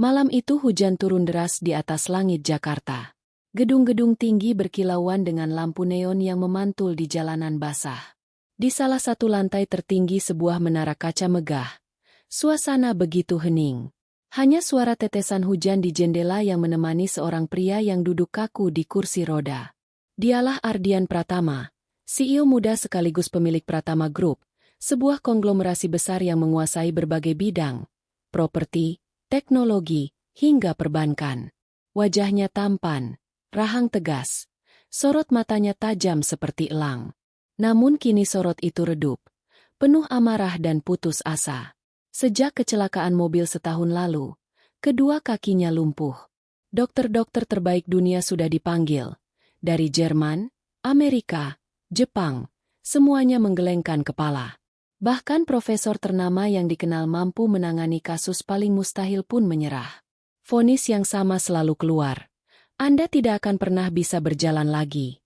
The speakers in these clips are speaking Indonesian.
Malam itu hujan turun deras di atas langit Jakarta. Gedung-gedung tinggi berkilauan dengan lampu neon yang memantul di jalanan basah. Di salah satu lantai tertinggi sebuah menara kaca megah. Suasana begitu hening. Hanya suara tetesan hujan di jendela yang menemani seorang pria yang duduk kaku di kursi roda. Dialah Ardian Pratama, CEO muda sekaligus pemilik Pratama Group, sebuah konglomerasi besar yang menguasai berbagai bidang, properti, teknologi, hingga perbankan. Wajahnya tampan, rahang tegas, sorot matanya tajam seperti elang. Namun kini sorot itu redup, penuh amarah dan putus asa. Sejak kecelakaan mobil setahun lalu, kedua kakinya lumpuh. Dokter-dokter terbaik dunia sudah dipanggil. Dari Jerman, Amerika, Jepang, semuanya menggelengkan kepala. Bahkan profesor ternama yang dikenal mampu menangani kasus paling mustahil pun menyerah. Vonis yang sama selalu keluar. Anda tidak akan pernah bisa berjalan lagi.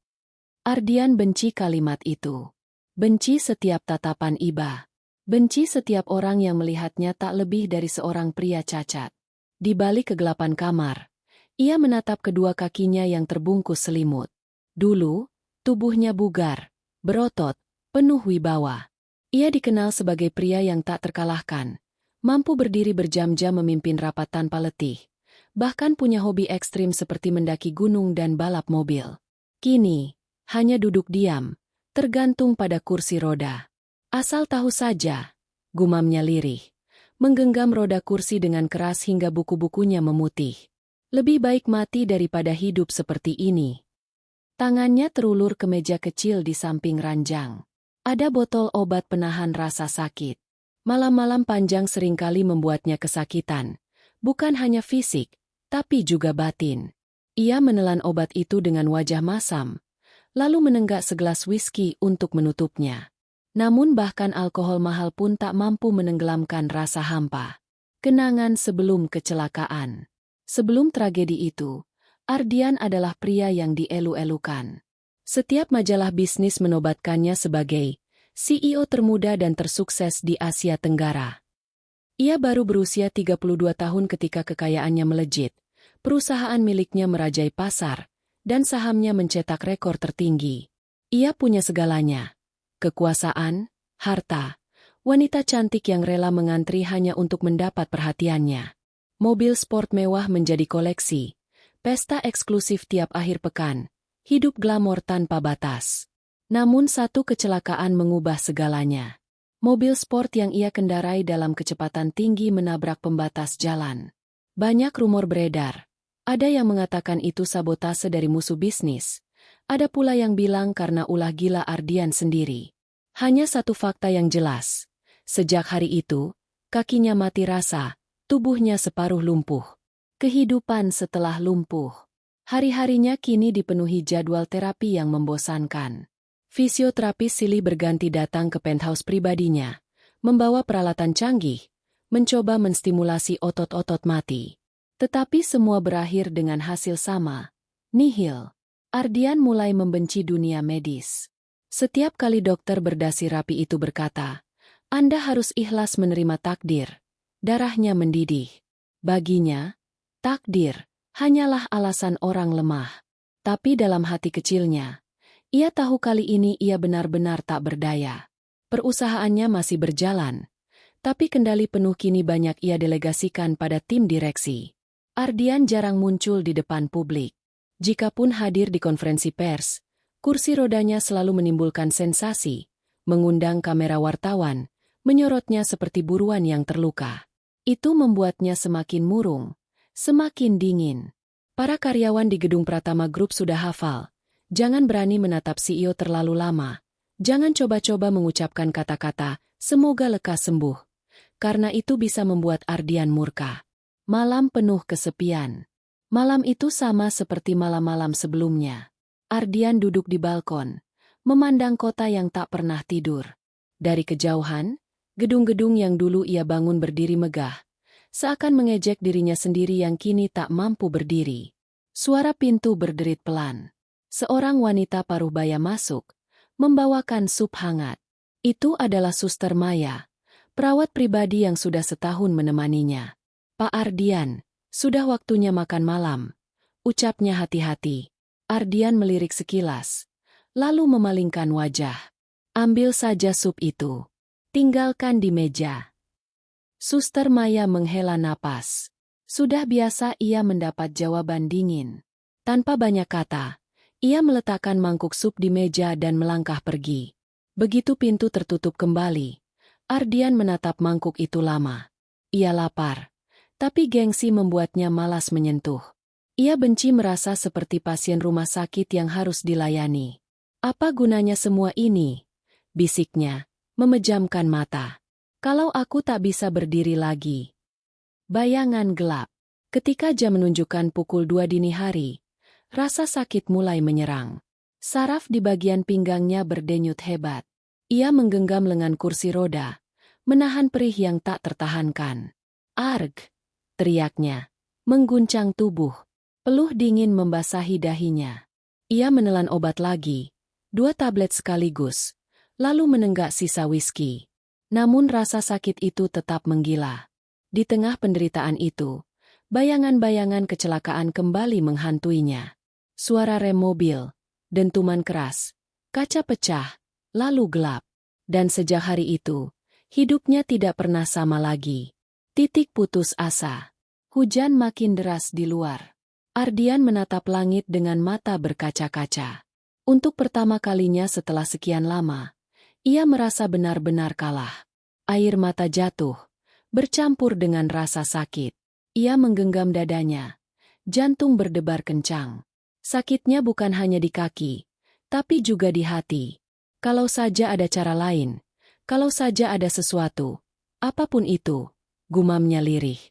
Ardian benci kalimat itu. Benci setiap tatapan iba. Benci setiap orang yang melihatnya tak lebih dari seorang pria cacat. Di balik kegelapan kamar, ia menatap kedua kakinya yang terbungkus selimut. Dulu, tubuhnya bugar, berotot, penuh wibawa. Ia dikenal sebagai pria yang tak terkalahkan, mampu berdiri berjam-jam memimpin rapat tanpa letih, bahkan punya hobi ekstrim seperti mendaki gunung dan balap mobil. Kini, hanya duduk diam, tergantung pada kursi roda. Asal tahu saja, gumamnya lirih, menggenggam roda kursi dengan keras hingga buku-bukunya memutih. Lebih baik mati daripada hidup seperti ini. Tangannya terulur ke meja kecil di samping ranjang. Ada botol obat penahan rasa sakit. Malam-malam panjang seringkali membuatnya kesakitan. Bukan hanya fisik, tapi juga batin. Ia menelan obat itu dengan wajah masam, lalu menenggak segelas whisky untuk menutupnya. Namun bahkan alkohol mahal pun tak mampu menenggelamkan rasa hampa. Kenangan sebelum kecelakaan. Sebelum tragedi itu, Ardian adalah pria yang dielu-elukan. Setiap majalah bisnis menobatkannya sebagai CEO termuda dan tersukses di Asia Tenggara. Ia baru berusia 32 tahun ketika kekayaannya melejit, perusahaan miliknya merajai pasar, dan sahamnya mencetak rekor tertinggi. Ia punya segalanya. Kekuasaan, harta, wanita cantik yang rela mengantri hanya untuk mendapat perhatiannya. Mobil sport mewah menjadi koleksi, pesta eksklusif tiap akhir pekan, hidup glamor tanpa batas. Namun satu kecelakaan mengubah segalanya. Mobil sport yang ia kendarai dalam kecepatan tinggi menabrak pembatas jalan. Banyak rumor beredar. Ada yang mengatakan itu sabotase dari musuh bisnis. Ada pula yang bilang karena ulah gila Ardian sendiri. Hanya satu fakta yang jelas. Sejak hari itu, kakinya mati rasa. Tubuhnya separuh lumpuh. Kehidupan setelah lumpuh. Hari-harinya kini dipenuhi jadwal terapi yang membosankan. Fisioterapis silih berganti datang ke penthouse pribadinya, membawa peralatan canggih, mencoba menstimulasi otot-otot mati. Tetapi semua berakhir dengan hasil sama, nihil. Ardian mulai membenci dunia medis. Setiap kali dokter berdasi rapi itu berkata, "Anda harus ikhlas menerima takdir." Darahnya mendidih. Baginya, takdir hanyalah alasan orang lemah. Tapi dalam hati kecilnya, ia tahu kali ini ia benar-benar tak berdaya. Perusahaannya masih berjalan, tapi kendali penuh kini banyak ia delegasikan pada tim direksi. Ardian jarang muncul di depan publik. Jikapun hadir di konferensi pers, kursi rodanya selalu menimbulkan sensasi, mengundang kamera wartawan, menyorotnya seperti buruan yang terluka. Itu membuatnya semakin murung, semakin dingin. Para karyawan di gedung Pratama Group sudah hafal. Jangan berani menatap CEO terlalu lama. Jangan coba-coba mengucapkan kata-kata, "Semoga lekas sembuh." Karena itu bisa membuat Ardian murka. Malam penuh kesepian. Malam itu sama seperti malam-malam sebelumnya. Ardian duduk di balkon, memandang kota yang tak pernah tidur. Dari kejauhan, gedung-gedung yang dulu ia bangun berdiri megah, seakan mengejek dirinya sendiri yang kini tak mampu berdiri. Suara pintu berderit pelan. Seorang wanita paruh baya masuk, membawakan sup hangat. Itu adalah Suster Maya, perawat pribadi yang sudah setahun menemaninya. "Pak Ardian," Sudah waktunya makan malam, ucapnya hati-hati. Ardian melirik sekilas, lalu memalingkan wajah. Ambil saja sup itu. Tinggalkan di meja. Suster Maya menghela napas. Sudah biasa ia mendapat jawaban dingin. Tanpa banyak kata, ia meletakkan mangkuk sup di meja dan melangkah pergi. Begitu pintu tertutup kembali, Ardian menatap mangkuk itu lama. Ia lapar, tapi gengsi membuatnya malas menyentuh. Ia benci merasa seperti pasien rumah sakit yang harus dilayani. Apa gunanya semua ini? Bisiknya, memejamkan mata. Kalau aku tak bisa berdiri lagi. Bayangan gelap. Ketika jam menunjukkan pukul 2 dini hari, rasa sakit mulai menyerang. Saraf di bagian pinggangnya berdenyut hebat. Ia menggenggam lengan kursi roda, menahan perih yang tak tertahankan. Arg! Teriaknya, mengguncang tubuh. Peluh dingin membasahi dahinya. Ia menelan obat lagi, 2 tablet sekaligus, lalu menenggak sisa whisky. Namun rasa sakit itu tetap menggila. Di tengah penderitaan itu, bayangan-bayangan kecelakaan kembali menghantuinya. Suara rem mobil, dentuman keras, kaca pecah, lalu gelap. Dan sejak hari itu, hidupnya tidak pernah sama lagi. Titik putus asa. Hujan makin deras di luar. Ardian menatap langit dengan mata berkaca-kaca. Untuk pertama kalinya setelah sekian lama, ia merasa benar-benar kalah. Air mata jatuh, bercampur dengan rasa sakit. Ia menggenggam dadanya. Jantung berdebar kencang. Sakitnya bukan hanya di kaki, tapi juga di hati. Kalau saja ada cara lain, kalau saja ada sesuatu, apapun itu, gumamnya lirih.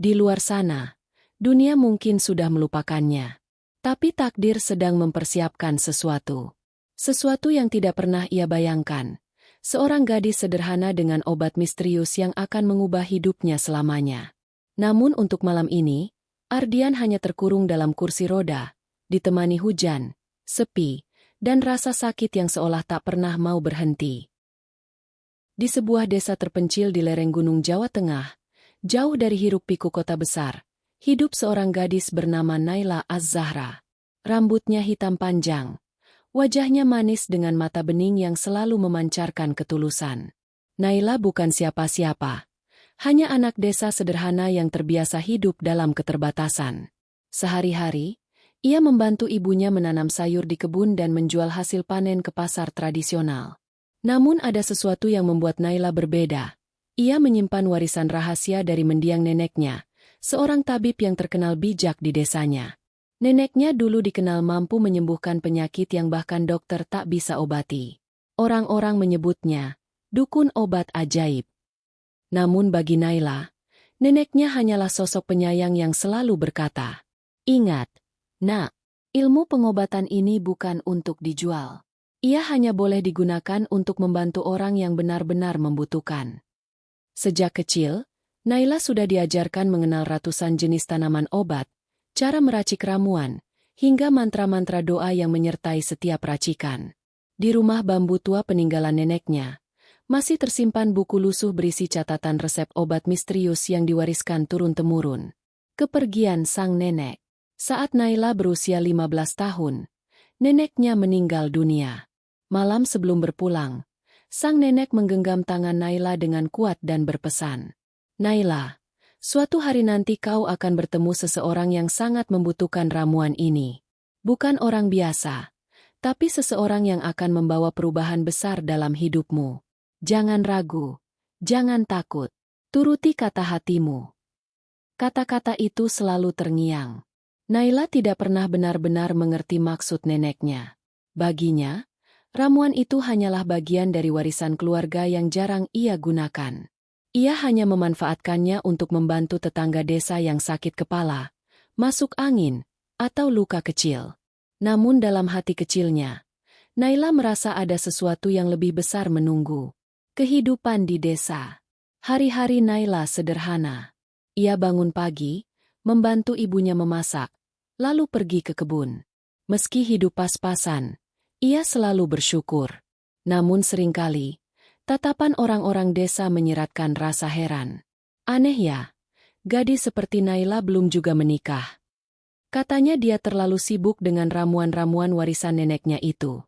Di luar sana, dunia mungkin sudah melupakannya. Tapi takdir sedang mempersiapkan sesuatu. Sesuatu yang tidak pernah ia bayangkan. Seorang gadis sederhana dengan obat misterius yang akan mengubah hidupnya selamanya. Namun untuk malam ini, Ardian hanya terkurung dalam kursi roda, ditemani hujan, sepi, dan rasa sakit yang seolah tak pernah mau berhenti. Di sebuah desa terpencil di lereng Gunung Jawa Tengah, jauh dari hiruk-pikuk kota besar, hidup seorang gadis bernama Naila Az-Zahra. Rambutnya hitam panjang, wajahnya manis dengan mata bening yang selalu memancarkan ketulusan. Naila bukan siapa-siapa, hanya anak desa sederhana yang terbiasa hidup dalam keterbatasan. Sehari-hari, ia membantu ibunya menanam sayur di kebun dan menjual hasil panen ke pasar tradisional. Namun ada sesuatu yang membuat Naila berbeda. Ia menyimpan warisan rahasia dari mendiang neneknya, seorang tabib yang terkenal bijak di desanya. Neneknya dulu dikenal mampu menyembuhkan penyakit yang bahkan dokter tak bisa obati. Orang-orang menyebutnya dukun obat ajaib. Namun bagi Naila, neneknya hanyalah sosok penyayang yang selalu berkata, "Ingat, Nak, ilmu pengobatan ini bukan untuk dijual. Ia hanya boleh digunakan untuk membantu orang yang benar-benar membutuhkan." Sejak kecil, Naila sudah diajarkan mengenal ratusan jenis tanaman obat, cara meracik ramuan, hingga mantra-mantra doa yang menyertai setiap racikan. Di rumah bambu tua peninggalan neneknya, masih tersimpan buku lusuh berisi catatan resep obat misterius yang diwariskan turun-temurun. Kepergian sang nenek. Saat Naila berusia 15 tahun, neneknya meninggal dunia. Malam sebelum berpulang, sang nenek menggenggam tangan Naila dengan kuat dan berpesan, "Naila, suatu hari nanti kau akan bertemu seseorang yang sangat membutuhkan ramuan ini. Bukan orang biasa, tapi seseorang yang akan membawa perubahan besar dalam hidupmu. Jangan ragu, jangan takut, turuti kata hatimu." Kata-kata itu selalu terngiang. Naila tidak pernah benar-benar mengerti maksud neneknya. Baginya, ramuan itu hanyalah bagian dari warisan keluarga yang jarang ia gunakan. Ia hanya memanfaatkannya untuk membantu tetangga desa yang sakit kepala, masuk angin, atau luka kecil. Namun dalam hati kecilnya, Naila merasa ada sesuatu yang lebih besar menunggu. Kehidupan di desa. Hari-hari Naila sederhana. Ia bangun pagi, membantu ibunya memasak, lalu pergi ke kebun. Meski hidup pas-pasan, ia selalu bersyukur. Namun seringkali, tatapan orang-orang desa menyiratkan rasa heran. Aneh ya, Gadis seperti Naila belum juga menikah. Katanya dia terlalu sibuk dengan ramuan-ramuan warisan neneknya itu.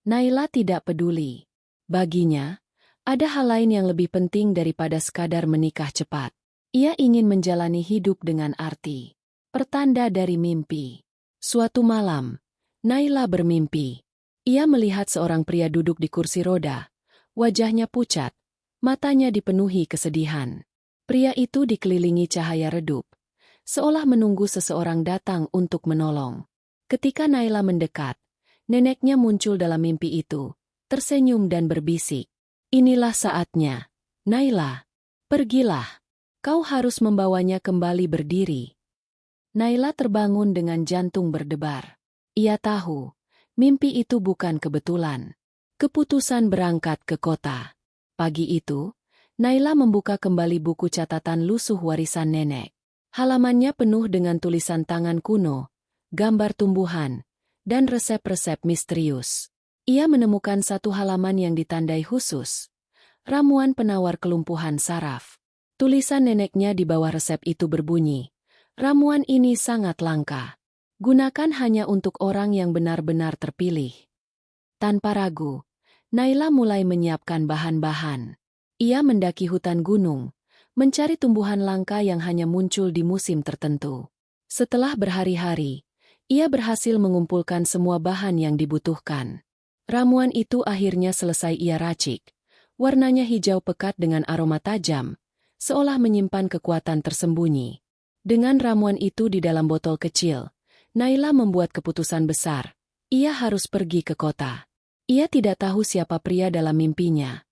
Naila tidak peduli. Baginya, ada hal lain yang lebih penting daripada sekadar menikah cepat. Ia ingin menjalani hidup dengan arti. Pertanda dari mimpi. Suatu malam, Naila bermimpi. Ia melihat seorang pria duduk di kursi roda. Wajahnya pucat, matanya dipenuhi kesedihan. Pria itu dikelilingi cahaya redup, seolah menunggu seseorang datang untuk menolong. Ketika Naila mendekat, neneknya muncul dalam mimpi itu, tersenyum dan berbisik. Inilah saatnya. Naila, pergilah. Kau harus membawanya kembali berdiri. Naila terbangun dengan jantung berdebar. Ia tahu, mimpi itu bukan kebetulan. Keputusan berangkat ke kota. Pagi itu, Naila membuka kembali buku catatan lusuh warisan nenek. Halamannya penuh dengan tulisan tangan kuno, gambar tumbuhan, dan resep-resep misterius. Ia menemukan satu halaman yang ditandai khusus. Ramuan penawar kelumpuhan saraf. Tulisan neneknya di bawah resep itu berbunyi, ramuan ini sangat langka. Gunakan hanya untuk orang yang benar-benar terpilih. Tanpa ragu, Naila mulai menyiapkan bahan-bahan. Ia mendaki hutan gunung, mencari tumbuhan langka yang hanya muncul di musim tertentu. Setelah berhari-hari, ia berhasil mengumpulkan semua bahan yang dibutuhkan. Ramuan itu akhirnya selesai ia racik. Warnanya hijau pekat dengan aroma tajam, seolah menyimpan kekuatan tersembunyi. Dengan ramuan itu di dalam botol kecil, Naila membuat keputusan besar. Ia harus pergi ke kota. Ia tidak tahu siapa pria dalam mimpinya,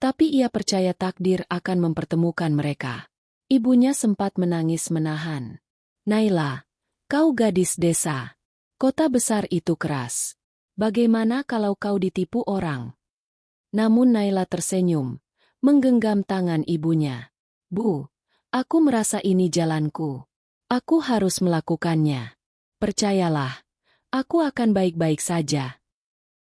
tapi ia percaya takdir akan mempertemukan mereka. Ibunya sempat menangis menahan. Naila, kau gadis desa. Kota besar itu keras. Bagaimana kalau kau ditipu orang? Namun Naila tersenyum, menggenggam tangan ibunya. Bu, aku merasa ini jalanku. Aku harus melakukannya. Percayalah, aku akan baik-baik saja.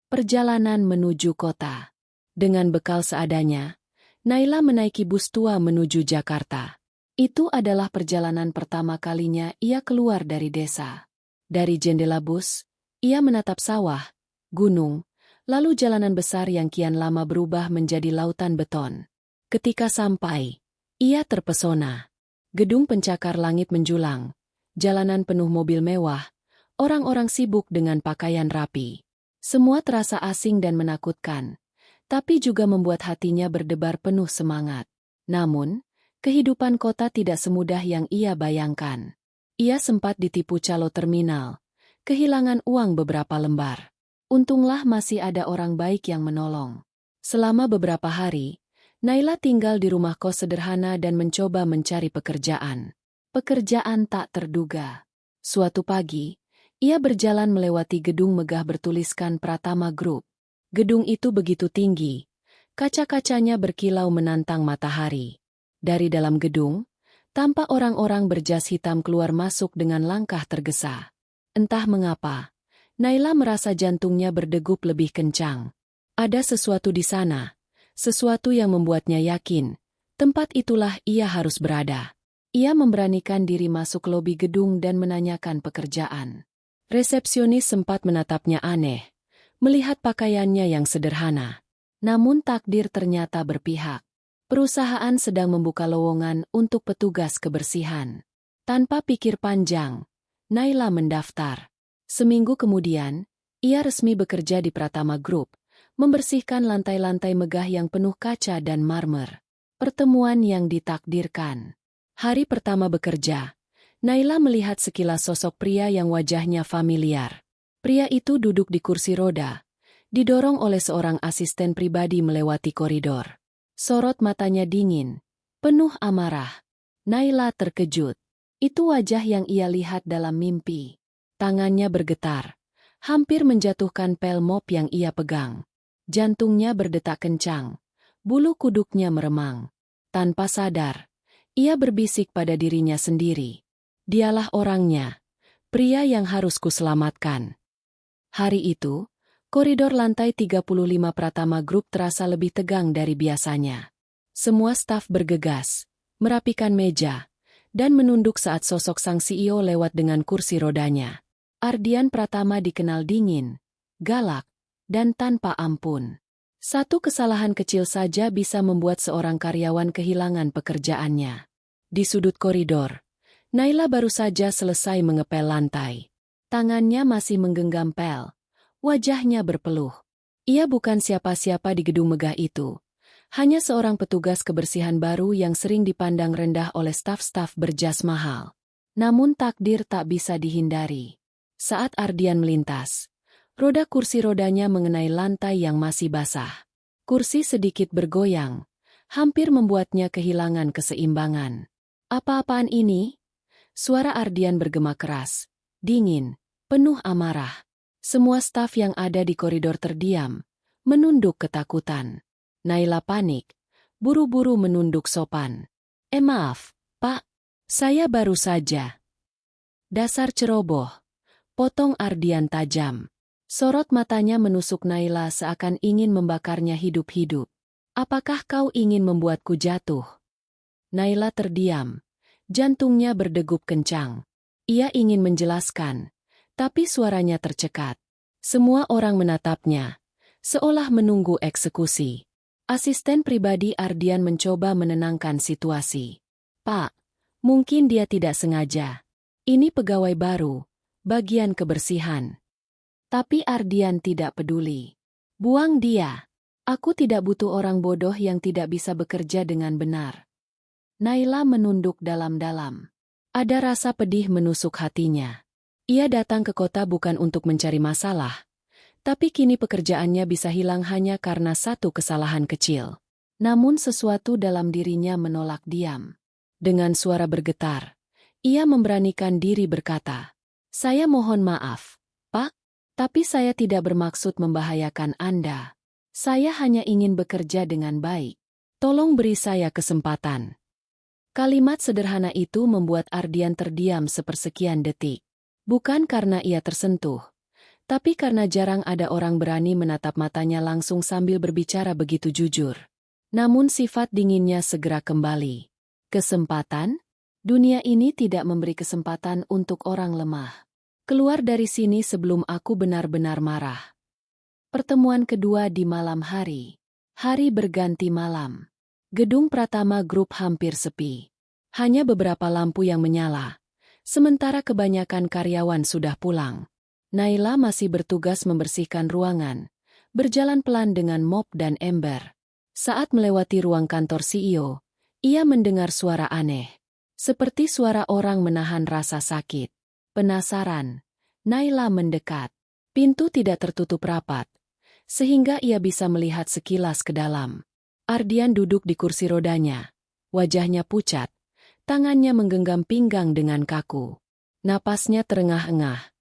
Perjalanan menuju kota. Dengan bekal seadanya, Naila menaiki bus tua menuju Jakarta. Itu adalah perjalanan pertama kalinya ia keluar dari desa. Dari jendela bus, ia menatap sawah, gunung, lalu jalanan besar yang kian lama berubah menjadi lautan beton. Ketika sampai, ia terpesona. Gedung pencakar langit menjulang, jalanan penuh mobil mewah, orang-orang sibuk dengan pakaian rapi. Semua terasa asing dan menakutkan, tapi juga membuat hatinya berdebar penuh semangat. Namun, kehidupan kota tidak semudah yang ia bayangkan. Ia sempat ditipu calo terminal, kehilangan uang beberapa lembar. Untunglah masih ada orang baik yang menolong. Selama beberapa hari, Naila tinggal di rumah kos sederhana dan mencoba mencari pekerjaan. Pekerjaan tak terduga. Suatu pagi, ia berjalan melewati gedung megah bertuliskan Pratama Group. Gedung itu begitu tinggi, kaca-kacanya berkilau menantang matahari. Dari dalam gedung, tampak orang-orang berjas hitam keluar masuk dengan langkah tergesa. Entah mengapa, Naila merasa jantungnya berdegup lebih kencang. Ada sesuatu di sana, sesuatu yang membuatnya yakin, tempat itulah ia harus berada. Ia memberanikan diri masuk lobi gedung dan menanyakan pekerjaan. Resepsionis sempat menatapnya aneh, melihat pakaiannya yang sederhana. Namun takdir ternyata berpihak. Perusahaan sedang membuka lowongan untuk petugas kebersihan. Tanpa pikir panjang, Naila mendaftar. Seminggu kemudian, ia resmi bekerja di Pratama Group, membersihkan lantai-lantai megah yang penuh kaca dan marmer. Pertemuan yang ditakdirkan. Hari pertama bekerja, Naila melihat sekilas sosok pria yang wajahnya familiar. Pria itu duduk di kursi roda, didorong oleh seorang asisten pribadi melewati koridor. Sorot matanya dingin, penuh amarah. Naila terkejut. Itu wajah yang ia lihat dalam mimpi. Tangannya bergetar, hampir menjatuhkan pel mop yang ia pegang. Jantungnya berdetak kencang, bulu kuduknya meremang. Tanpa sadar, ia berbisik pada dirinya sendiri. Dialah orangnya, pria yang harus kuselamatkan. Hari itu, koridor lantai 35 Pratama Group terasa lebih tegang dari biasanya. Semua staf bergegas, merapikan meja, dan menunduk saat sosok sang CEO lewat dengan kursi rodanya. Ardian Pratama dikenal dingin, galak, dan tanpa ampun. Satu kesalahan kecil saja bisa membuat seorang karyawan kehilangan pekerjaannya. Di sudut koridor, Naila baru saja selesai mengepel lantai. Tangannya masih menggenggam pel. Wajahnya berpeluh. Ia bukan siapa-siapa di gedung megah itu. Hanya seorang petugas kebersihan baru yang sering dipandang rendah oleh staf-staf berjas mahal. Namun takdir tak bisa dihindari. Saat Ardian melintas, roda kursi rodanya mengenai lantai yang masih basah. Kursi sedikit bergoyang, hampir membuatnya kehilangan keseimbangan. Apa-apaan ini? Suara Ardian bergema keras, dingin, penuh amarah. Semua staf yang ada di koridor terdiam, menunduk ketakutan. Naila panik, buru-buru menunduk sopan. Maaf, Pak. Saya baru saja. Dasar ceroboh. Potong Ardian tajam. Sorot matanya menusuk Naila seakan ingin membakarnya hidup-hidup. Apakah kau ingin membuatku jatuh? Naila terdiam. Jantungnya berdegup kencang. Ia ingin menjelaskan, tapi suaranya tercekat. Semua orang menatapnya, seolah menunggu eksekusi. Asisten pribadi Ardian mencoba menenangkan situasi. Pak, mungkin dia tidak sengaja. Ini pegawai baru, bagian kebersihan. Tapi Ardian tidak peduli. Buang dia. Aku tidak butuh orang bodoh yang tidak bisa bekerja dengan benar. Naila menunduk dalam-dalam. Ada rasa pedih menusuk hatinya. Ia datang ke kota bukan untuk mencari masalah. Tapi kini pekerjaannya bisa hilang hanya karena satu kesalahan kecil. Namun sesuatu dalam dirinya menolak diam. Dengan suara bergetar, ia memberanikan diri berkata, "Saya mohon maaf, Pak, tapi saya tidak bermaksud membahayakan Anda. Saya hanya ingin bekerja dengan baik. Tolong beri saya kesempatan." Kalimat sederhana itu membuat Ardian terdiam sepersekian detik. Bukan karena ia tersentuh, tapi karena jarang ada orang berani menatap matanya langsung sambil berbicara begitu jujur. Namun sifat dinginnya segera kembali. Kesempatan? Dunia ini tidak memberi kesempatan untuk orang lemah. Keluar dari sini sebelum aku benar-benar marah. Pertemuan kedua di malam hari. Hari berganti malam. Gedung Pratama Group hampir sepi. Hanya beberapa lampu yang menyala. Sementara kebanyakan karyawan sudah pulang. Naila masih bertugas membersihkan ruangan, berjalan pelan dengan mop dan ember. Saat melewati ruang kantor CEO, ia mendengar suara aneh. Seperti suara orang menahan rasa sakit. Penasaran, Naila mendekat. Pintu tidak tertutup rapat, sehingga ia bisa melihat sekilas ke dalam. Ardian duduk di kursi rodanya. Wajahnya pucat, tangannya menggenggam pinggang dengan kaku. Napasnya terengah-engah.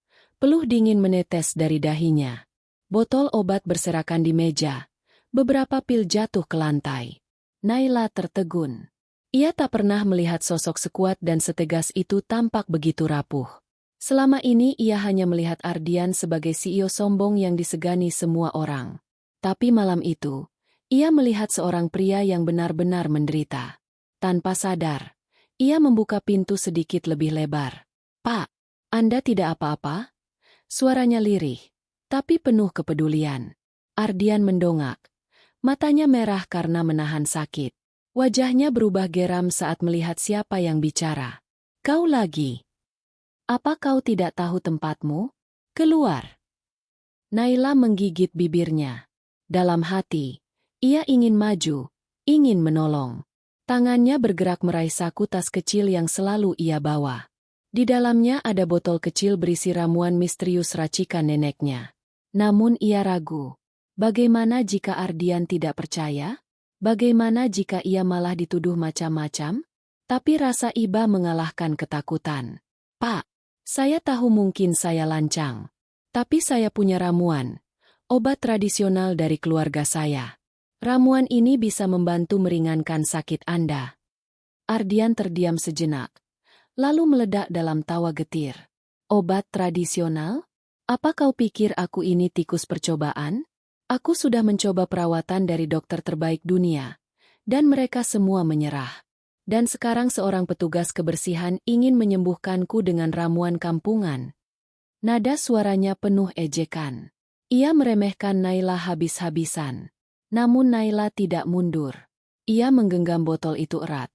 Peluh dingin menetes dari dahinya. Botol obat berserakan di meja. Beberapa pil jatuh ke lantai. Naila tertegun. Ia tak pernah melihat sosok sekuat dan setegas itu tampak begitu rapuh. Selama ini ia hanya melihat Ardian sebagai CEO sombong yang disegani semua orang. Tapi malam itu, ia melihat seorang pria yang benar-benar menderita. Tanpa sadar, ia membuka pintu sedikit lebih lebar. "Pak, Anda tidak apa-apa?" Suaranya lirih, tapi penuh kepedulian. Ardian mendongak. Matanya merah karena menahan sakit. Wajahnya berubah geram saat melihat siapa yang bicara. "Kau lagi? Apa kau tidak tahu tempatmu? Keluar!" Naila menggigit bibirnya. Dalam hati, ia ingin maju, ingin menolong. Tangannya bergerak meraih saku tas kecil yang selalu ia bawa. Di dalamnya ada botol kecil berisi ramuan misterius racikan neneknya. Namun ia ragu. Bagaimana jika Ardian tidak percaya? Bagaimana jika ia malah dituduh macam-macam? Tapi rasa iba mengalahkan ketakutan. "Pak, saya tahu mungkin saya lancang. Tapi saya punya ramuan. Obat tradisional dari keluarga saya. Ramuan ini bisa membantu meringankan sakit Anda." Ardian terdiam sejenak. Lalu meledak dalam tawa getir. "Obat tradisional? Apa kau pikir aku ini tikus percobaan? Aku sudah mencoba perawatan dari dokter terbaik dunia, dan mereka semua menyerah. Dan sekarang seorang petugas kebersihan ingin menyembuhkanku dengan ramuan kampungan. Nada suaranya penuh ejekan. Ia meremehkan Naila habis-habisan. Namun Naila tidak mundur. Ia menggenggam botol itu erat,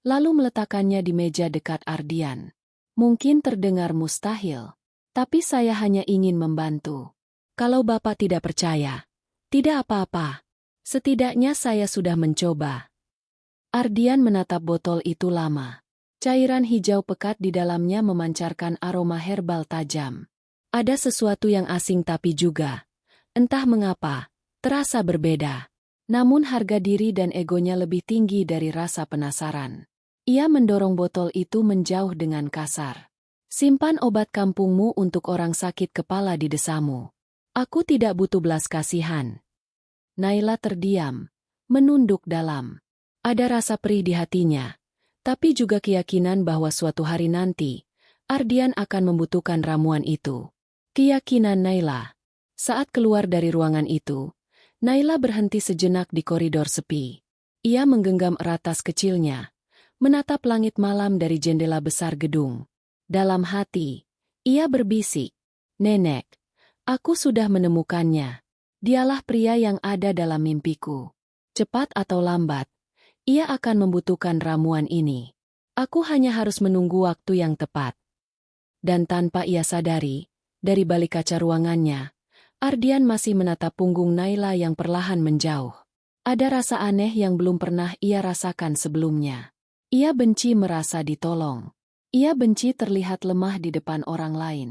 lalu meletakkannya di meja dekat Ardian. Mungkin terdengar mustahil, tapi saya hanya ingin membantu. Kalau Bapak tidak percaya, tidak apa-apa. Setidaknya saya sudah mencoba. Ardian menatap botol itu lama. Cairan hijau pekat di dalamnya memancarkan aroma herbal tajam. Ada sesuatu yang asing tapi juga, entah mengapa, terasa berbeda. Namun harga diri dan egonya lebih tinggi dari rasa penasaran. Ia mendorong botol itu menjauh dengan kasar. Simpan obat kampungmu untuk orang sakit kepala di desamu. Aku tidak butuh belas kasihan. Naila terdiam, menunduk dalam. Ada rasa perih di hatinya, tapi juga keyakinan bahwa suatu hari nanti, Ardian akan membutuhkan ramuan itu. Keyakinan Naila. Saat keluar dari ruangan itu, Naila berhenti sejenak di koridor sepi. Ia menggenggam erat tas kecilnya, menatap langit malam dari jendela besar gedung. Dalam hati, ia berbisik, "Nenek, aku sudah menemukannya. Dialah pria yang ada dalam mimpiku. Cepat atau lambat, ia akan membutuhkan ramuan ini. Aku hanya harus menunggu waktu yang tepat." Dan tanpa ia sadari, dari balik kaca ruangannya, Ardian masih menatap punggung Naila yang perlahan menjauh. Ada rasa aneh yang belum pernah ia rasakan sebelumnya. Ia benci merasa ditolong. Ia benci terlihat lemah di depan orang lain.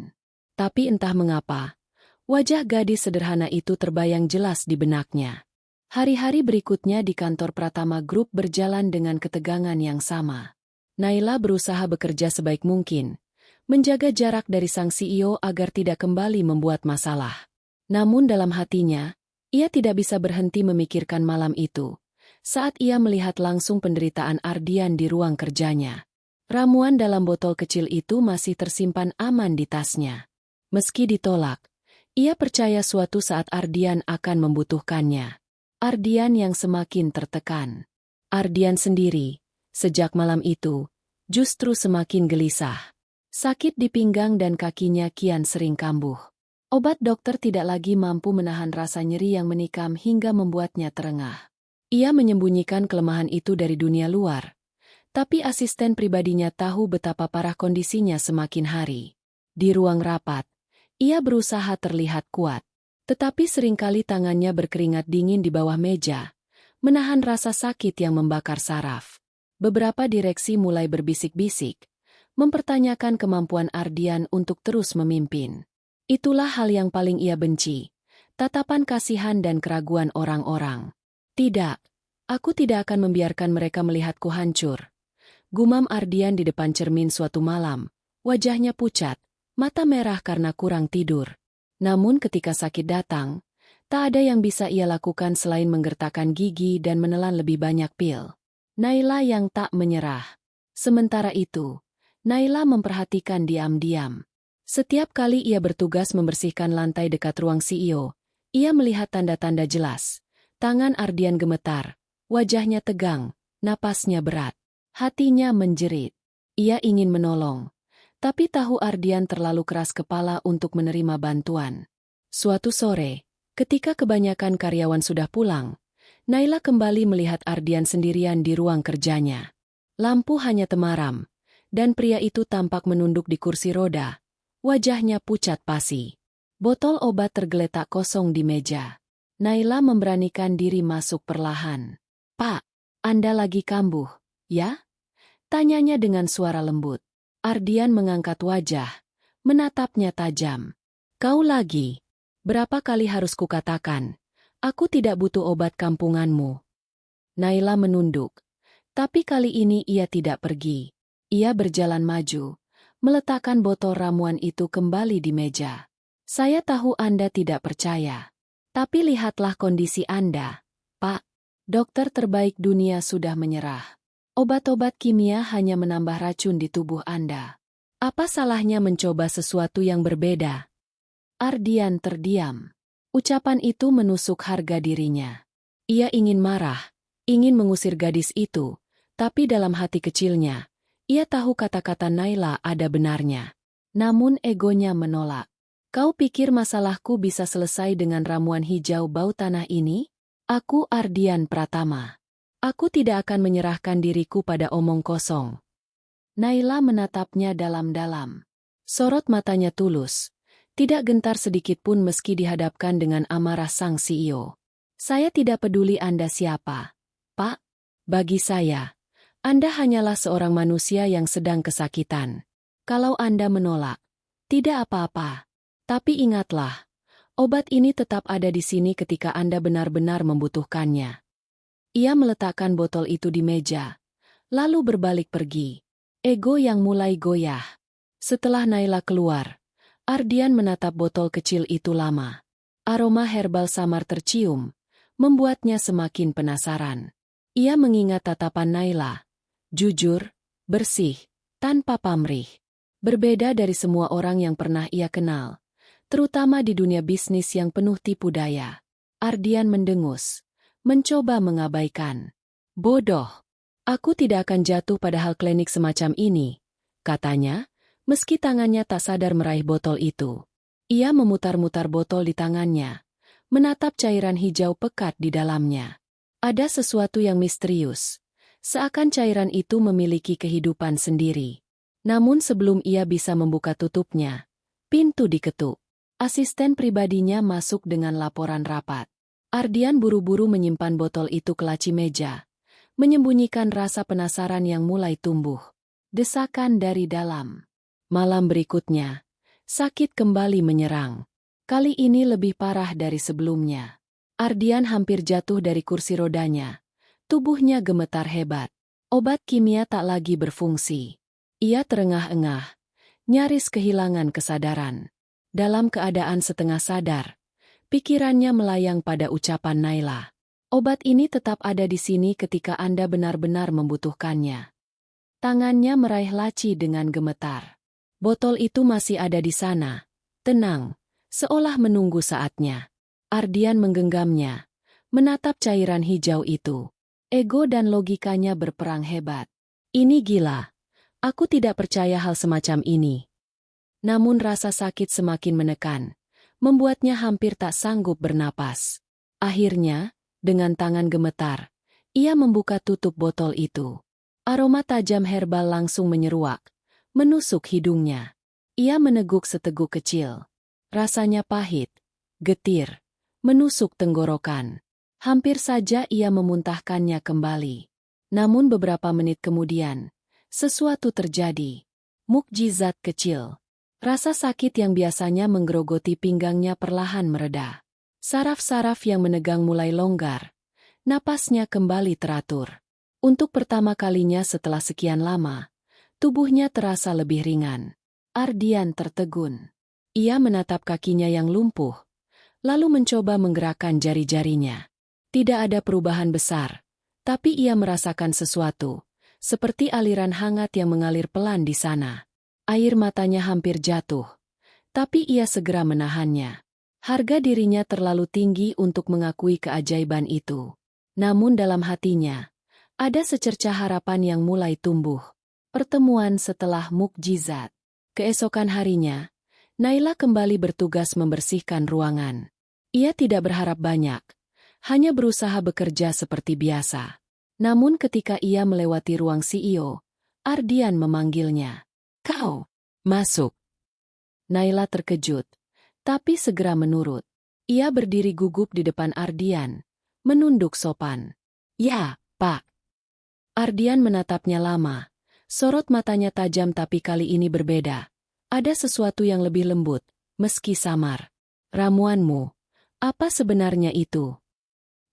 Tapi entah mengapa, wajah gadis sederhana itu terbayang jelas di benaknya. Hari-hari berikutnya di kantor Pratama Group berjalan dengan ketegangan yang sama. Naila berusaha bekerja sebaik mungkin, menjaga jarak dari sang CEO agar tidak kembali membuat masalah. Namun dalam hatinya, ia tidak bisa berhenti memikirkan malam itu, saat ia melihat langsung penderitaan Ardian di ruang kerjanya. Ramuan dalam botol kecil itu masih tersimpan aman di tasnya. Meski ditolak, ia percaya suatu saat Ardian akan membutuhkannya. Ardian yang semakin tertekan. Ardian sendiri, sejak malam itu, justru semakin gelisah. Sakit di pinggang dan kakinya kian sering kambuh. Obat dokter tidak lagi mampu menahan rasa nyeri yang menikam hingga membuatnya terengah. Ia menyembunyikan kelemahan itu dari dunia luar, tapi asisten pribadinya tahu betapa parah kondisinya semakin hari. Di ruang rapat, ia berusaha terlihat kuat. Tetapi seringkali tangannya berkeringat dingin di bawah meja, menahan rasa sakit yang membakar saraf. Beberapa direksi mulai berbisik-bisik, mempertanyakan kemampuan Ardian untuk terus memimpin. Itulah hal yang paling ia benci, tatapan kasihan dan keraguan orang-orang. "Tidak, aku tidak akan membiarkan mereka melihatku hancur," gumam Ardian di depan cermin suatu malam, wajahnya pucat, mata merah karena kurang tidur. Namun ketika sakit datang, tak ada yang bisa ia lakukan selain menggertakkan gigi dan menelan lebih banyak pil. Naila yang tak menyerah. Sementara itu, Naila memperhatikan diam-diam. Setiap kali ia bertugas membersihkan lantai dekat ruang CEO, ia melihat tanda-tanda jelas. Tangan Ardian gemetar, wajahnya tegang, napasnya berat. Hatinya menjerit. Ia ingin menolong, tapi tahu Ardian terlalu keras kepala untuk menerima bantuan. Suatu sore, ketika kebanyakan karyawan sudah pulang, Naila kembali melihat Ardian sendirian di ruang kerjanya. Lampu hanya temaram, dan pria itu tampak menunduk di kursi roda, wajahnya pucat pasi. Botol obat tergeletak kosong di meja. Naila memberanikan diri masuk perlahan. "Pak, Anda lagi kambuh, ya?" tanyanya dengan suara lembut. Ardian mengangkat wajah, menatapnya tajam. "Kau lagi? Berapa kali harus kukatakan, aku tidak butuh obat kampunganmu." Naila menunduk, tapi kali ini ia tidak pergi. Ia berjalan maju, meletakkan botol ramuan itu kembali di meja. "Saya tahu Anda tidak percaya, tapi lihatlah kondisi Anda, Pak. Dokter terbaik dunia sudah menyerah. Obat-obat kimia hanya menambah racun di tubuh Anda. Apa salahnya mencoba sesuatu yang berbeda?" Ardian terdiam. Ucapan itu menusuk harga dirinya. Ia ingin marah, ingin mengusir gadis itu, Tapi dalam hati kecilnya, ia tahu kata-kata Naila ada benarnya. Namun egonya menolak. Kau pikir masalahku bisa selesai dengan ramuan hijau bau tanah ini? Aku Ardian Pratama. Aku tidak akan menyerahkan diriku pada omong kosong. Naila menatapnya dalam-dalam. Sorot matanya tulus. Tidak gentar sedikit pun meski dihadapkan dengan amarah sang CEO. Saya tidak peduli Anda siapa, Pak. Bagi saya, Anda hanyalah seorang manusia yang sedang kesakitan. Kalau Anda menolak, tidak apa-apa. Tapi ingatlah, obat ini tetap ada di sini ketika Anda benar-benar membutuhkannya. Ia meletakkan botol itu di meja, lalu berbalik pergi. Ego yang mulai goyah. Setelah Naila keluar, Ardian menatap botol kecil itu lama. Aroma herbal samar tercium, membuatnya semakin penasaran. Ia mengingat tatapan Naila. Jujur, bersih, tanpa pamrih. Berbeda dari semua orang yang pernah ia kenal, terutama di dunia bisnis yang penuh tipu daya. Ardian mendengus, mencoba mengabaikan. Bodoh. Aku tidak akan jatuh pada hal klinik semacam ini, katanya, meski tangannya tak sadar meraih botol itu. Ia memutar-mutar botol di tangannya, menatap cairan hijau pekat di dalamnya. Ada sesuatu yang misterius, seakan cairan itu memiliki kehidupan sendiri. Namun sebelum ia bisa membuka tutupnya, pintu diketuk. Asisten pribadinya masuk dengan laporan rapat. Ardian buru-buru menyimpan botol itu ke laci meja, menyembunyikan rasa penasaran yang mulai tumbuh. Desakan dari dalam. Malam berikutnya, sakit kembali menyerang. Kali ini lebih parah dari sebelumnya. Ardian hampir jatuh dari kursi rodanya. Tubuhnya gemetar hebat. Obat kimia tak lagi berfungsi. Ia terengah-engah, nyaris kehilangan kesadaran. Dalam keadaan setengah sadar, pikirannya melayang pada ucapan Naila. Obat ini tetap ada di sini ketika Anda benar-benar membutuhkannya. Tangannya meraih laci dengan gemetar. Botol itu masih ada di sana, tenang, seolah menunggu saatnya. Ardian menggenggamnya, menatap cairan hijau itu. Ego dan logikanya berperang hebat. Ini gila. Aku tidak percaya hal semacam ini. Namun rasa sakit semakin menekan, membuatnya hampir tak sanggup bernapas. Akhirnya, dengan tangan gemetar, ia membuka tutup botol itu. Aroma tajam herbal langsung menyeruak, menusuk hidungnya. Ia meneguk seteguk kecil. Rasanya pahit, getir, menusuk tenggorokan. Hampir saja ia memuntahkannya kembali. Namun beberapa menit kemudian, sesuatu terjadi. Mukjizat kecil. Rasa sakit yang biasanya menggerogoti pinggangnya perlahan mereda. Saraf-saraf yang menegang mulai longgar. Napasnya kembali teratur. Untuk pertama kalinya setelah sekian lama, tubuhnya terasa lebih ringan. Ardian tertegun. Ia menatap kakinya yang lumpuh, lalu mencoba menggerakkan jari-jarinya. Tidak ada perubahan besar, tapi ia merasakan sesuatu, seperti aliran hangat yang mengalir pelan di sana. Air matanya hampir jatuh, tapi ia segera menahannya. Harga dirinya terlalu tinggi untuk mengakui keajaiban itu. Namun dalam hatinya, ada secercah harapan yang mulai tumbuh. Pertemuan setelah mukjizat. Keesokan harinya, Naila kembali bertugas membersihkan ruangan. Ia tidak berharap banyak, hanya berusaha bekerja seperti biasa. Namun ketika ia melewati ruang CEO, Ardian memanggilnya. Kau, masuk. Naila terkejut, tapi segera menurut. Ia berdiri gugup di depan Ardian, menunduk sopan. Ya, Pak. Ardian menatapnya lama. Sorot matanya tajam tapi kali ini berbeda. Ada sesuatu yang lebih lembut, meski samar. Ramuanmu, apa sebenarnya itu?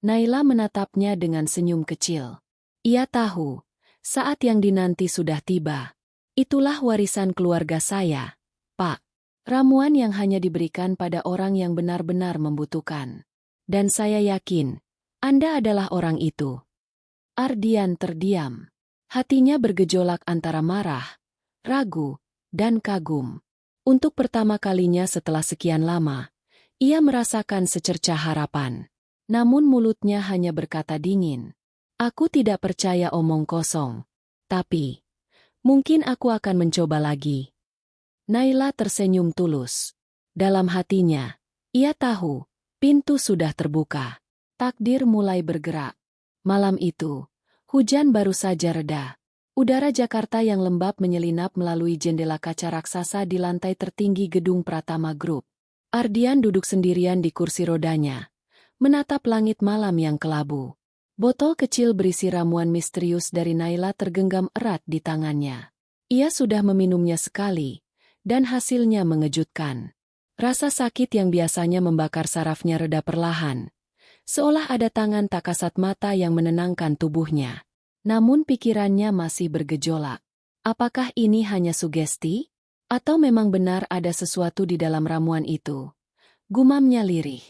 Naila menatapnya dengan senyum kecil. Ia tahu, saat yang dinanti sudah tiba. Itulah warisan keluarga saya, Pak. Ramuan yang hanya diberikan pada orang yang benar-benar membutuhkan. Dan saya yakin, Anda adalah orang itu. Ardian terdiam. Hatinya bergejolak antara marah, ragu, dan kagum. Untuk pertama kalinya setelah sekian lama, ia merasakan secercah harapan. Namun mulutnya hanya berkata dingin. Aku tidak percaya omong kosong. Tapi, mungkin aku akan mencoba lagi. Naila tersenyum tulus. Dalam hatinya, ia tahu, pintu sudah terbuka. Takdir mulai bergerak. Malam itu, hujan baru saja reda. Udara Jakarta yang lembab menyelinap melalui jendela kaca raksasa di lantai tertinggi gedung Pratama Group. Ardian duduk sendirian di kursi rodanya, menatap langit malam yang kelabu. Botol kecil berisi ramuan misterius dari Naila tergenggam erat di tangannya. Ia sudah meminumnya sekali, dan hasilnya mengejutkan. Rasa sakit yang biasanya membakar sarafnya reda perlahan, seolah ada tangan tak kasat mata yang menenangkan tubuhnya. Namun pikirannya masih bergejolak. Apakah ini hanya sugesti? Atau memang benar ada sesuatu di dalam ramuan itu? Gumamnya lirih.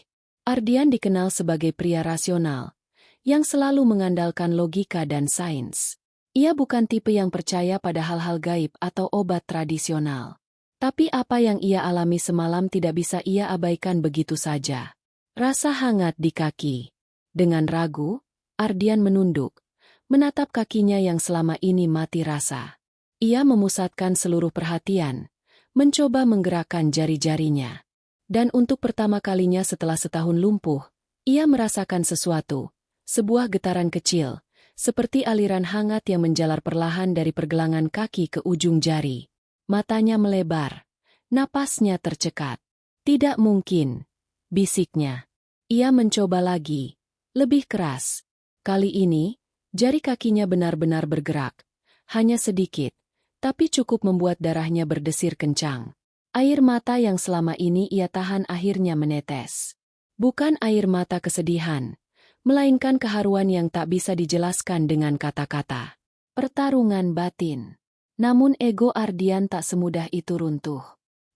Ardian dikenal sebagai pria rasional, yang selalu mengandalkan logika dan sains. Ia bukan tipe yang percaya pada hal-hal gaib atau obat tradisional. Tapi apa yang ia alami semalam tidak bisa ia abaikan begitu saja. Rasa hangat di kaki. Dengan ragu, Ardian menunduk, menatap kakinya yang selama ini mati rasa. Ia memusatkan seluruh perhatian, mencoba menggerakkan jari-jarinya. Dan untuk pertama kalinya setelah setahun lumpuh, ia merasakan sesuatu. Sebuah getaran kecil, seperti aliran hangat yang menjalar perlahan dari pergelangan kaki ke ujung jari. Matanya melebar, napasnya tercekat. Tidak mungkin, bisiknya. Ia mencoba lagi, lebih keras. Kali ini, jari kakinya benar-benar bergerak. Hanya sedikit, tapi cukup membuat darahnya berdesir kencang. Air mata yang selama ini ia tahan akhirnya menetes. Bukan air mata kesedihan, melainkan keharuan yang tak bisa dijelaskan dengan kata-kata. Pertarungan batin. Namun ego Ardian tak semudah itu runtuh.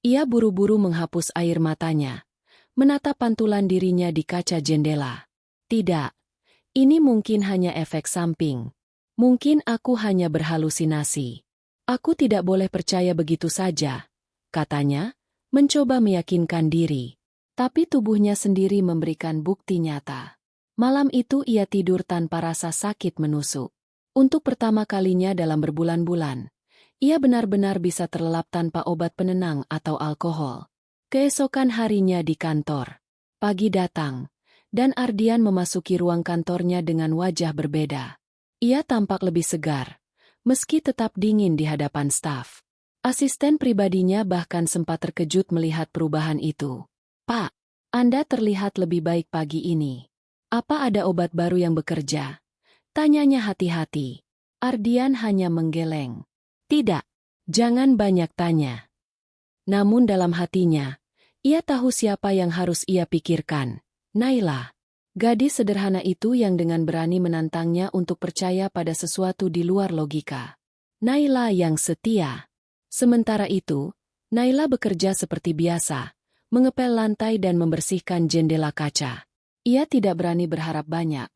Ia buru-buru menghapus air matanya, menatap pantulan dirinya di kaca jendela. Tidak, ini mungkin hanya efek samping. Mungkin aku hanya berhalusinasi. Aku tidak boleh percaya begitu saja, katanya, mencoba meyakinkan diri. Tapi tubuhnya sendiri memberikan bukti nyata. Malam itu ia tidur tanpa rasa sakit menusuk. Untuk pertama kalinya dalam berbulan-bulan, ia benar-benar bisa terlelap tanpa obat penenang atau alkohol. Keesokan harinya di kantor. Pagi datang, dan Ardian memasuki ruang kantornya dengan wajah berbeda. Ia tampak lebih segar, meski tetap dingin di hadapan staf. Asisten pribadinya bahkan sempat terkejut melihat perubahan itu. "Pak, Anda terlihat lebih baik pagi ini. Apa ada obat baru yang bekerja?" Tanyanya hati-hati. Ardian hanya menggeleng. "Tidak, jangan banyak tanya." Namun dalam hatinya, ia tahu siapa yang harus ia pikirkan. Naila. Gadis sederhana itu yang dengan berani menantangnya untuk percaya pada sesuatu di luar logika. Naila yang setia. Sementara itu, Naila bekerja seperti biasa, mengepel lantai dan membersihkan jendela kaca. Ia tidak berani berharap banyak,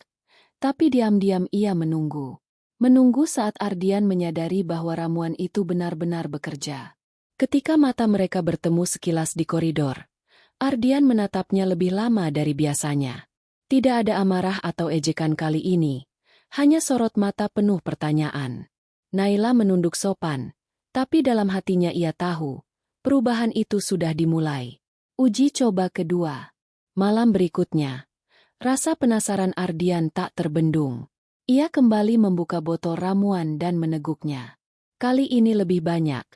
tapi diam-diam ia menunggu. Menunggu saat Ardian menyadari bahwa ramuan itu benar-benar bekerja. Ketika mata mereka bertemu sekilas di koridor, Ardian menatapnya lebih lama dari biasanya. Tidak ada amarah atau ejekan kali ini, hanya sorot mata penuh pertanyaan. Naila menunduk sopan, tapi dalam hatinya ia tahu, perubahan itu sudah dimulai. Uji coba kedua. Malam berikutnya, rasa penasaran Ardian tak terbendung. Ia kembali membuka botol ramuan dan meneguknya. Kali ini lebih banyak,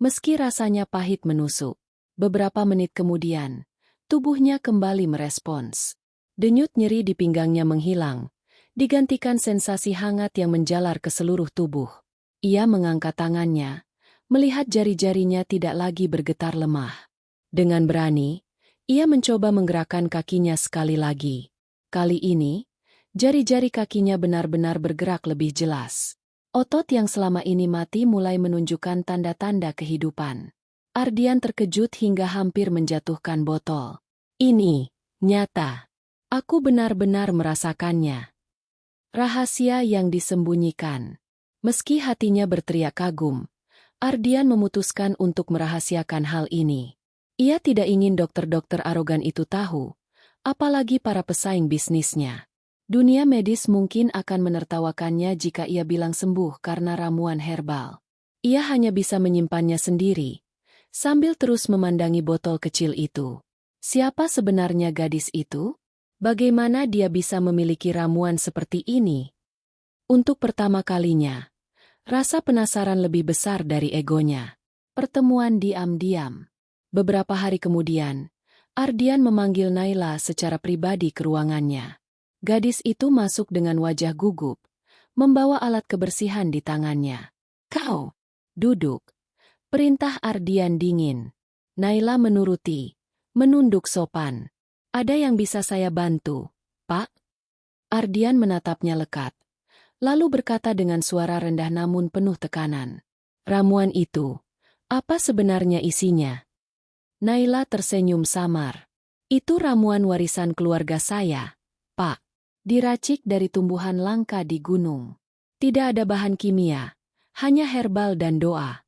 meski rasanya pahit menusuk. Beberapa menit kemudian, tubuhnya kembali merespons. Denyut nyeri di pinggangnya menghilang, digantikan sensasi hangat yang menjalar ke seluruh tubuh. Ia mengangkat tangannya, melihat jari-jarinya tidak lagi bergetar lemah. Dengan berani, ia mencoba menggerakkan kakinya sekali lagi. Kali ini, jari-jari kakinya benar-benar bergerak lebih jelas. Otot yang selama ini mati mulai menunjukkan tanda-tanda kehidupan. Ardian terkejut hingga hampir menjatuhkan botol. "Ini nyata. Aku benar-benar merasakannya." Rahasia yang disembunyikan. Meski hatinya berteriak kagum, Ardian memutuskan untuk merahasiakan hal ini. Ia tidak ingin dokter-dokter arogan itu tahu, apalagi para pesaing bisnisnya. Dunia medis mungkin akan menertawakannya jika ia bilang sembuh karena ramuan herbal. Ia hanya bisa menyimpannya sendiri, sambil terus memandangi botol kecil itu. Siapa sebenarnya gadis itu? Bagaimana dia bisa memiliki ramuan seperti ini? Untuk pertama kalinya, rasa penasaran lebih besar dari egonya. Pertemuan diam-diam. Beberapa hari kemudian, Ardian memanggil Naila secara pribadi ke ruangannya. Gadis itu masuk dengan wajah gugup, membawa alat kebersihan di tangannya. "Kau, duduk," perintah Ardian dingin. Naila menuruti, menunduk sopan. "Ada yang bisa saya bantu, Pak?" Ardian menatapnya lekat, lalu berkata dengan suara rendah namun penuh tekanan. "Ramuan itu, apa sebenarnya isinya?" Naila tersenyum samar. "Itu ramuan warisan keluarga saya, Pak. Diracik dari tumbuhan langka di gunung. Tidak ada bahan kimia, hanya herbal dan doa."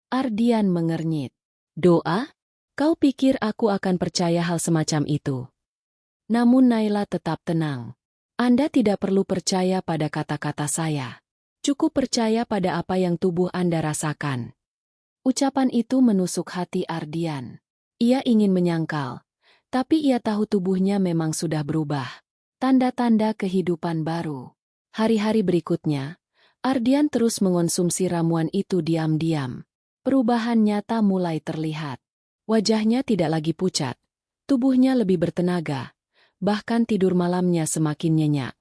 Ardian mengernyit. "Doa? Kau pikir aku akan percaya hal semacam itu?" Namun Naila tetap tenang. "Anda tidak perlu percaya pada kata-kata saya. Cukup percaya pada apa yang tubuh Anda rasakan." Ucapan itu menusuk hati Ardian. Ia ingin menyangkal, tapi ia tahu tubuhnya memang sudah berubah. Tanda-tanda kehidupan baru. Hari-hari berikutnya, Ardian terus mengonsumsi ramuan itu diam-diam. Perubahan nyata mulai terlihat. Wajahnya tidak lagi pucat, tubuhnya lebih bertenaga, bahkan tidur malamnya semakin nyenyak.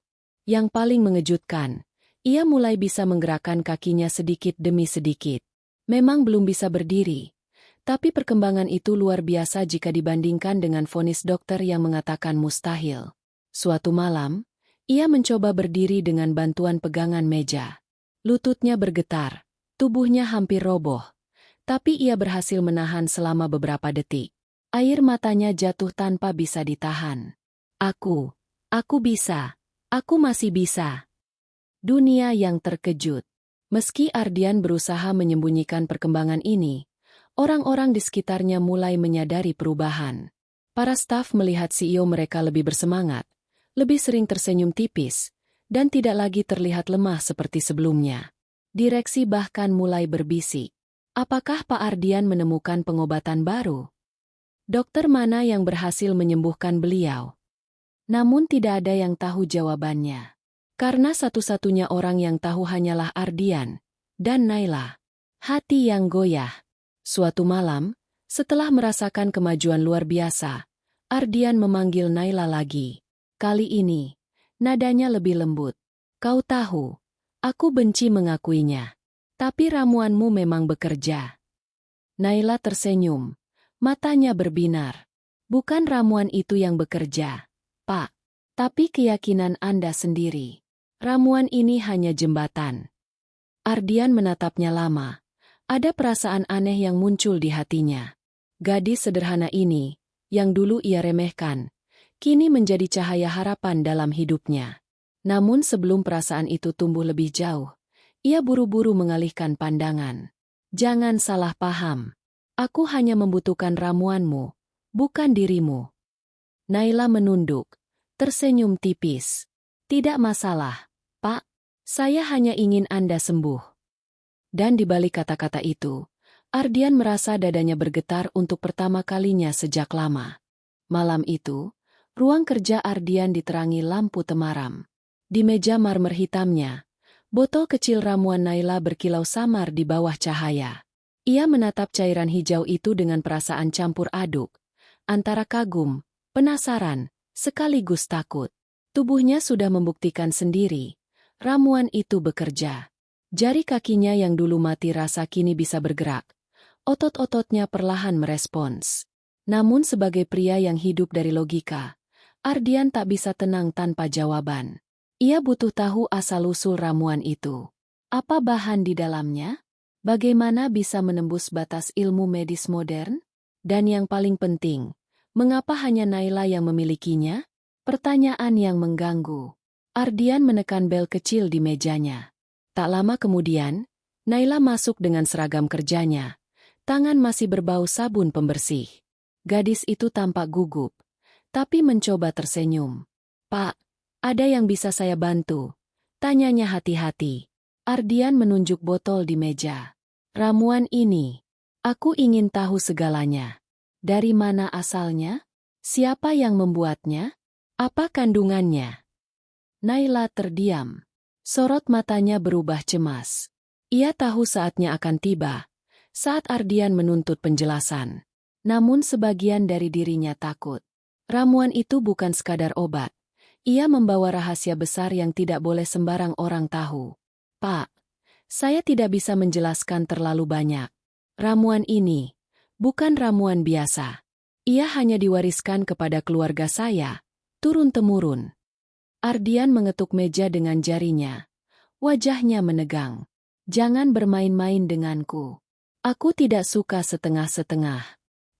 Yang paling mengejutkan, ia mulai bisa menggerakkan kakinya sedikit demi sedikit. Memang belum bisa berdiri, tapi perkembangan itu luar biasa jika dibandingkan dengan vonis dokter yang mengatakan mustahil. Suatu malam, ia mencoba berdiri dengan bantuan pegangan meja. Lututnya bergetar, tubuhnya hampir roboh, tapi ia berhasil menahan selama beberapa detik. Air matanya jatuh tanpa bisa ditahan. Aku bisa, aku masih bisa." Dunia yang terkejut. Meski Ardian berusaha menyembunyikan perkembangan ini, orang-orang di sekitarnya mulai menyadari perubahan. Para staf melihat CEO mereka lebih bersemangat, lebih sering tersenyum tipis, dan tidak lagi terlihat lemah seperti sebelumnya. Direksi bahkan mulai berbisik. Apakah Pak Ardian menemukan pengobatan baru? Dokter mana yang berhasil menyembuhkan beliau? Namun tidak ada yang tahu jawabannya. Karena satu-satunya orang yang tahu hanyalah Ardian dan Naila. Hati yang goyah. Suatu malam, setelah merasakan kemajuan luar biasa, Ardian memanggil Naila lagi. Kali ini, nadanya lebih lembut. "Kau tahu, aku benci mengakuinya. Tapi ramuanmu memang bekerja." Naila tersenyum. Matanya berbinar. "Bukan ramuan itu yang bekerja, Pak. Tapi keyakinan Anda sendiri. Ramuan ini hanya jembatan." Ardian menatapnya lama. Ada perasaan aneh yang muncul di hatinya. Gadis sederhana ini, yang dulu ia remehkan, kini menjadi cahaya harapan dalam hidupnya. Namun sebelum perasaan itu tumbuh lebih jauh, ia buru-buru mengalihkan pandangan. "Jangan salah paham. Aku hanya membutuhkan ramuanmu, bukan dirimu." Naila menunduk, tersenyum tipis. "Tidak masalah, Pak. Saya hanya ingin Anda sembuh." Dan di balik kata-kata itu, Ardian merasa dadanya bergetar untuk pertama kalinya sejak lama. Malam itu, ruang kerja Ardian diterangi lampu temaram. Di meja marmer hitamnya, botol kecil ramuan Naila berkilau samar di bawah cahaya. Ia menatap cairan hijau itu dengan perasaan campur aduk, antara kagum, penasaran, sekaligus takut. Tubuhnya sudah membuktikan sendiri, ramuan itu bekerja. Jari kakinya yang dulu mati rasa kini bisa bergerak. Otot-ototnya perlahan merespons. Namun sebagai pria yang hidup dari logika, Ardian tak bisa tenang tanpa jawaban. Ia butuh tahu asal-usul ramuan itu. Apa bahan di dalamnya? Bagaimana bisa menembus batas ilmu medis modern? Dan yang paling penting, mengapa hanya Naila yang memilikinya? Pertanyaan yang mengganggu. Ardian menekan bel kecil di mejanya. Tak lama kemudian, Naila masuk dengan seragam kerjanya. Tangan masih berbau sabun pembersih. Gadis itu tampak gugup, tapi mencoba tersenyum. "Pak, Ada yang bisa saya bantu? Tanyanya hati-hati. Ardian menunjuk botol di meja. Ramuan ini. Aku ingin tahu segalanya. Dari mana asalnya? Siapa yang membuatnya? Apa kandungannya? Naila terdiam. Sorot matanya berubah cemas. Ia tahu saatnya akan tiba, saat Ardian menuntut penjelasan. Namun sebagian dari dirinya takut. Ramuan itu bukan sekadar obat. Ia membawa rahasia besar yang tidak boleh sembarang orang tahu. Pak, saya tidak bisa menjelaskan terlalu banyak. Ramuan ini bukan ramuan biasa. Ia hanya diwariskan kepada keluarga saya, turun-temurun. Ardian mengetuk meja dengan jarinya. Wajahnya menegang. Jangan bermain-main denganku. Aku tidak suka setengah-setengah.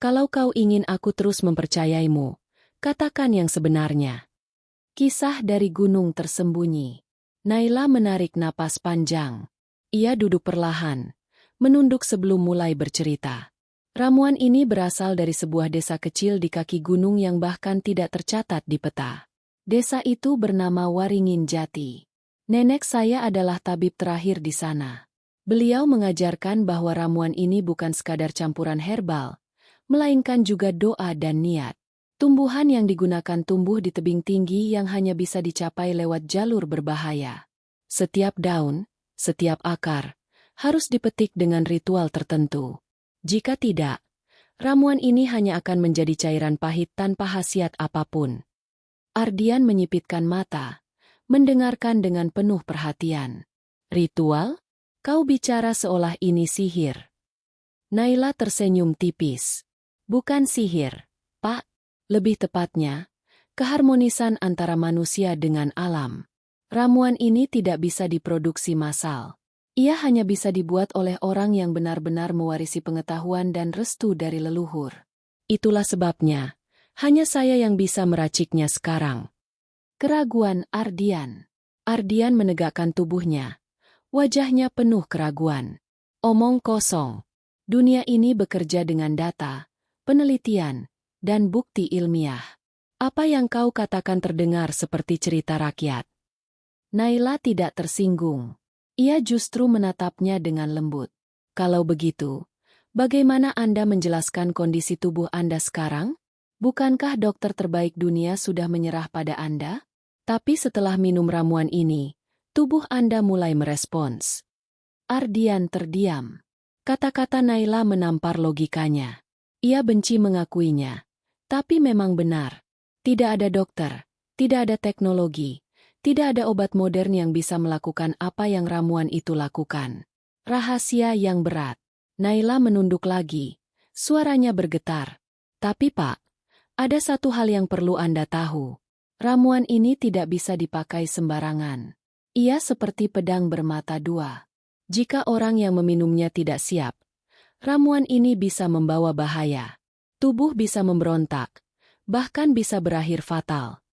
Kalau kau ingin aku terus mempercayaimu, katakan yang sebenarnya. Kisah dari Gunung Tersembunyi. Naila menarik napas panjang. Ia duduk perlahan, menunduk sebelum mulai bercerita. Ramuan ini berasal dari sebuah desa kecil di kaki gunung yang bahkan tidak tercatat di peta. Desa itu bernama Waringin Jati. Nenek saya adalah tabib terakhir di sana. Beliau mengajarkan bahwa ramuan ini bukan sekadar campuran herbal, melainkan juga doa dan niat. Tumbuhan yang digunakan tumbuh di tebing tinggi yang hanya bisa dicapai lewat jalur berbahaya. Setiap daun, setiap akar, harus dipetik dengan ritual tertentu. Jika tidak, ramuan ini hanya akan menjadi cairan pahit tanpa khasiat apapun. Ardian menyipitkan mata, mendengarkan dengan penuh perhatian. Ritual? Kau bicara seolah ini sihir. Naila tersenyum tipis. Bukan sihir, Pak. Lebih tepatnya, keharmonisan antara manusia dengan alam. Ramuan ini tidak bisa diproduksi massal. Ia hanya bisa dibuat oleh orang yang benar-benar mewarisi pengetahuan dan restu dari leluhur. Itulah sebabnya, hanya saya yang bisa meraciknya sekarang. Keraguan Ardian. Ardian menegakkan tubuhnya. Wajahnya penuh keraguan. Omong kosong. Dunia ini bekerja dengan data, penelitian, dan bukti ilmiah. Apa yang kau katakan terdengar seperti cerita rakyat. Naila tidak tersinggung. Ia justru menatapnya dengan lembut. Kalau begitu, bagaimana Anda menjelaskan kondisi tubuh Anda sekarang? Bukankah dokter terbaik dunia sudah menyerah pada Anda? Tapi setelah minum ramuan ini, tubuh Anda mulai merespons. Ardian terdiam. Kata-kata Naila menampar logikanya. Ia benci mengakuinya. Tapi memang benar. Tidak ada dokter, tidak ada teknologi, tidak ada obat modern yang bisa melakukan apa yang ramuan itu lakukan. Rahasia yang berat. Naila menunduk lagi. Suaranya bergetar. Tapi Pak, ada satu hal yang perlu Anda tahu. Ramuan ini tidak bisa dipakai sembarangan. Ia seperti pedang bermata dua. Jika orang yang meminumnya tidak siap, ramuan ini bisa membawa bahaya. Tubuh bisa memberontak, bahkan bisa berakhir fatal.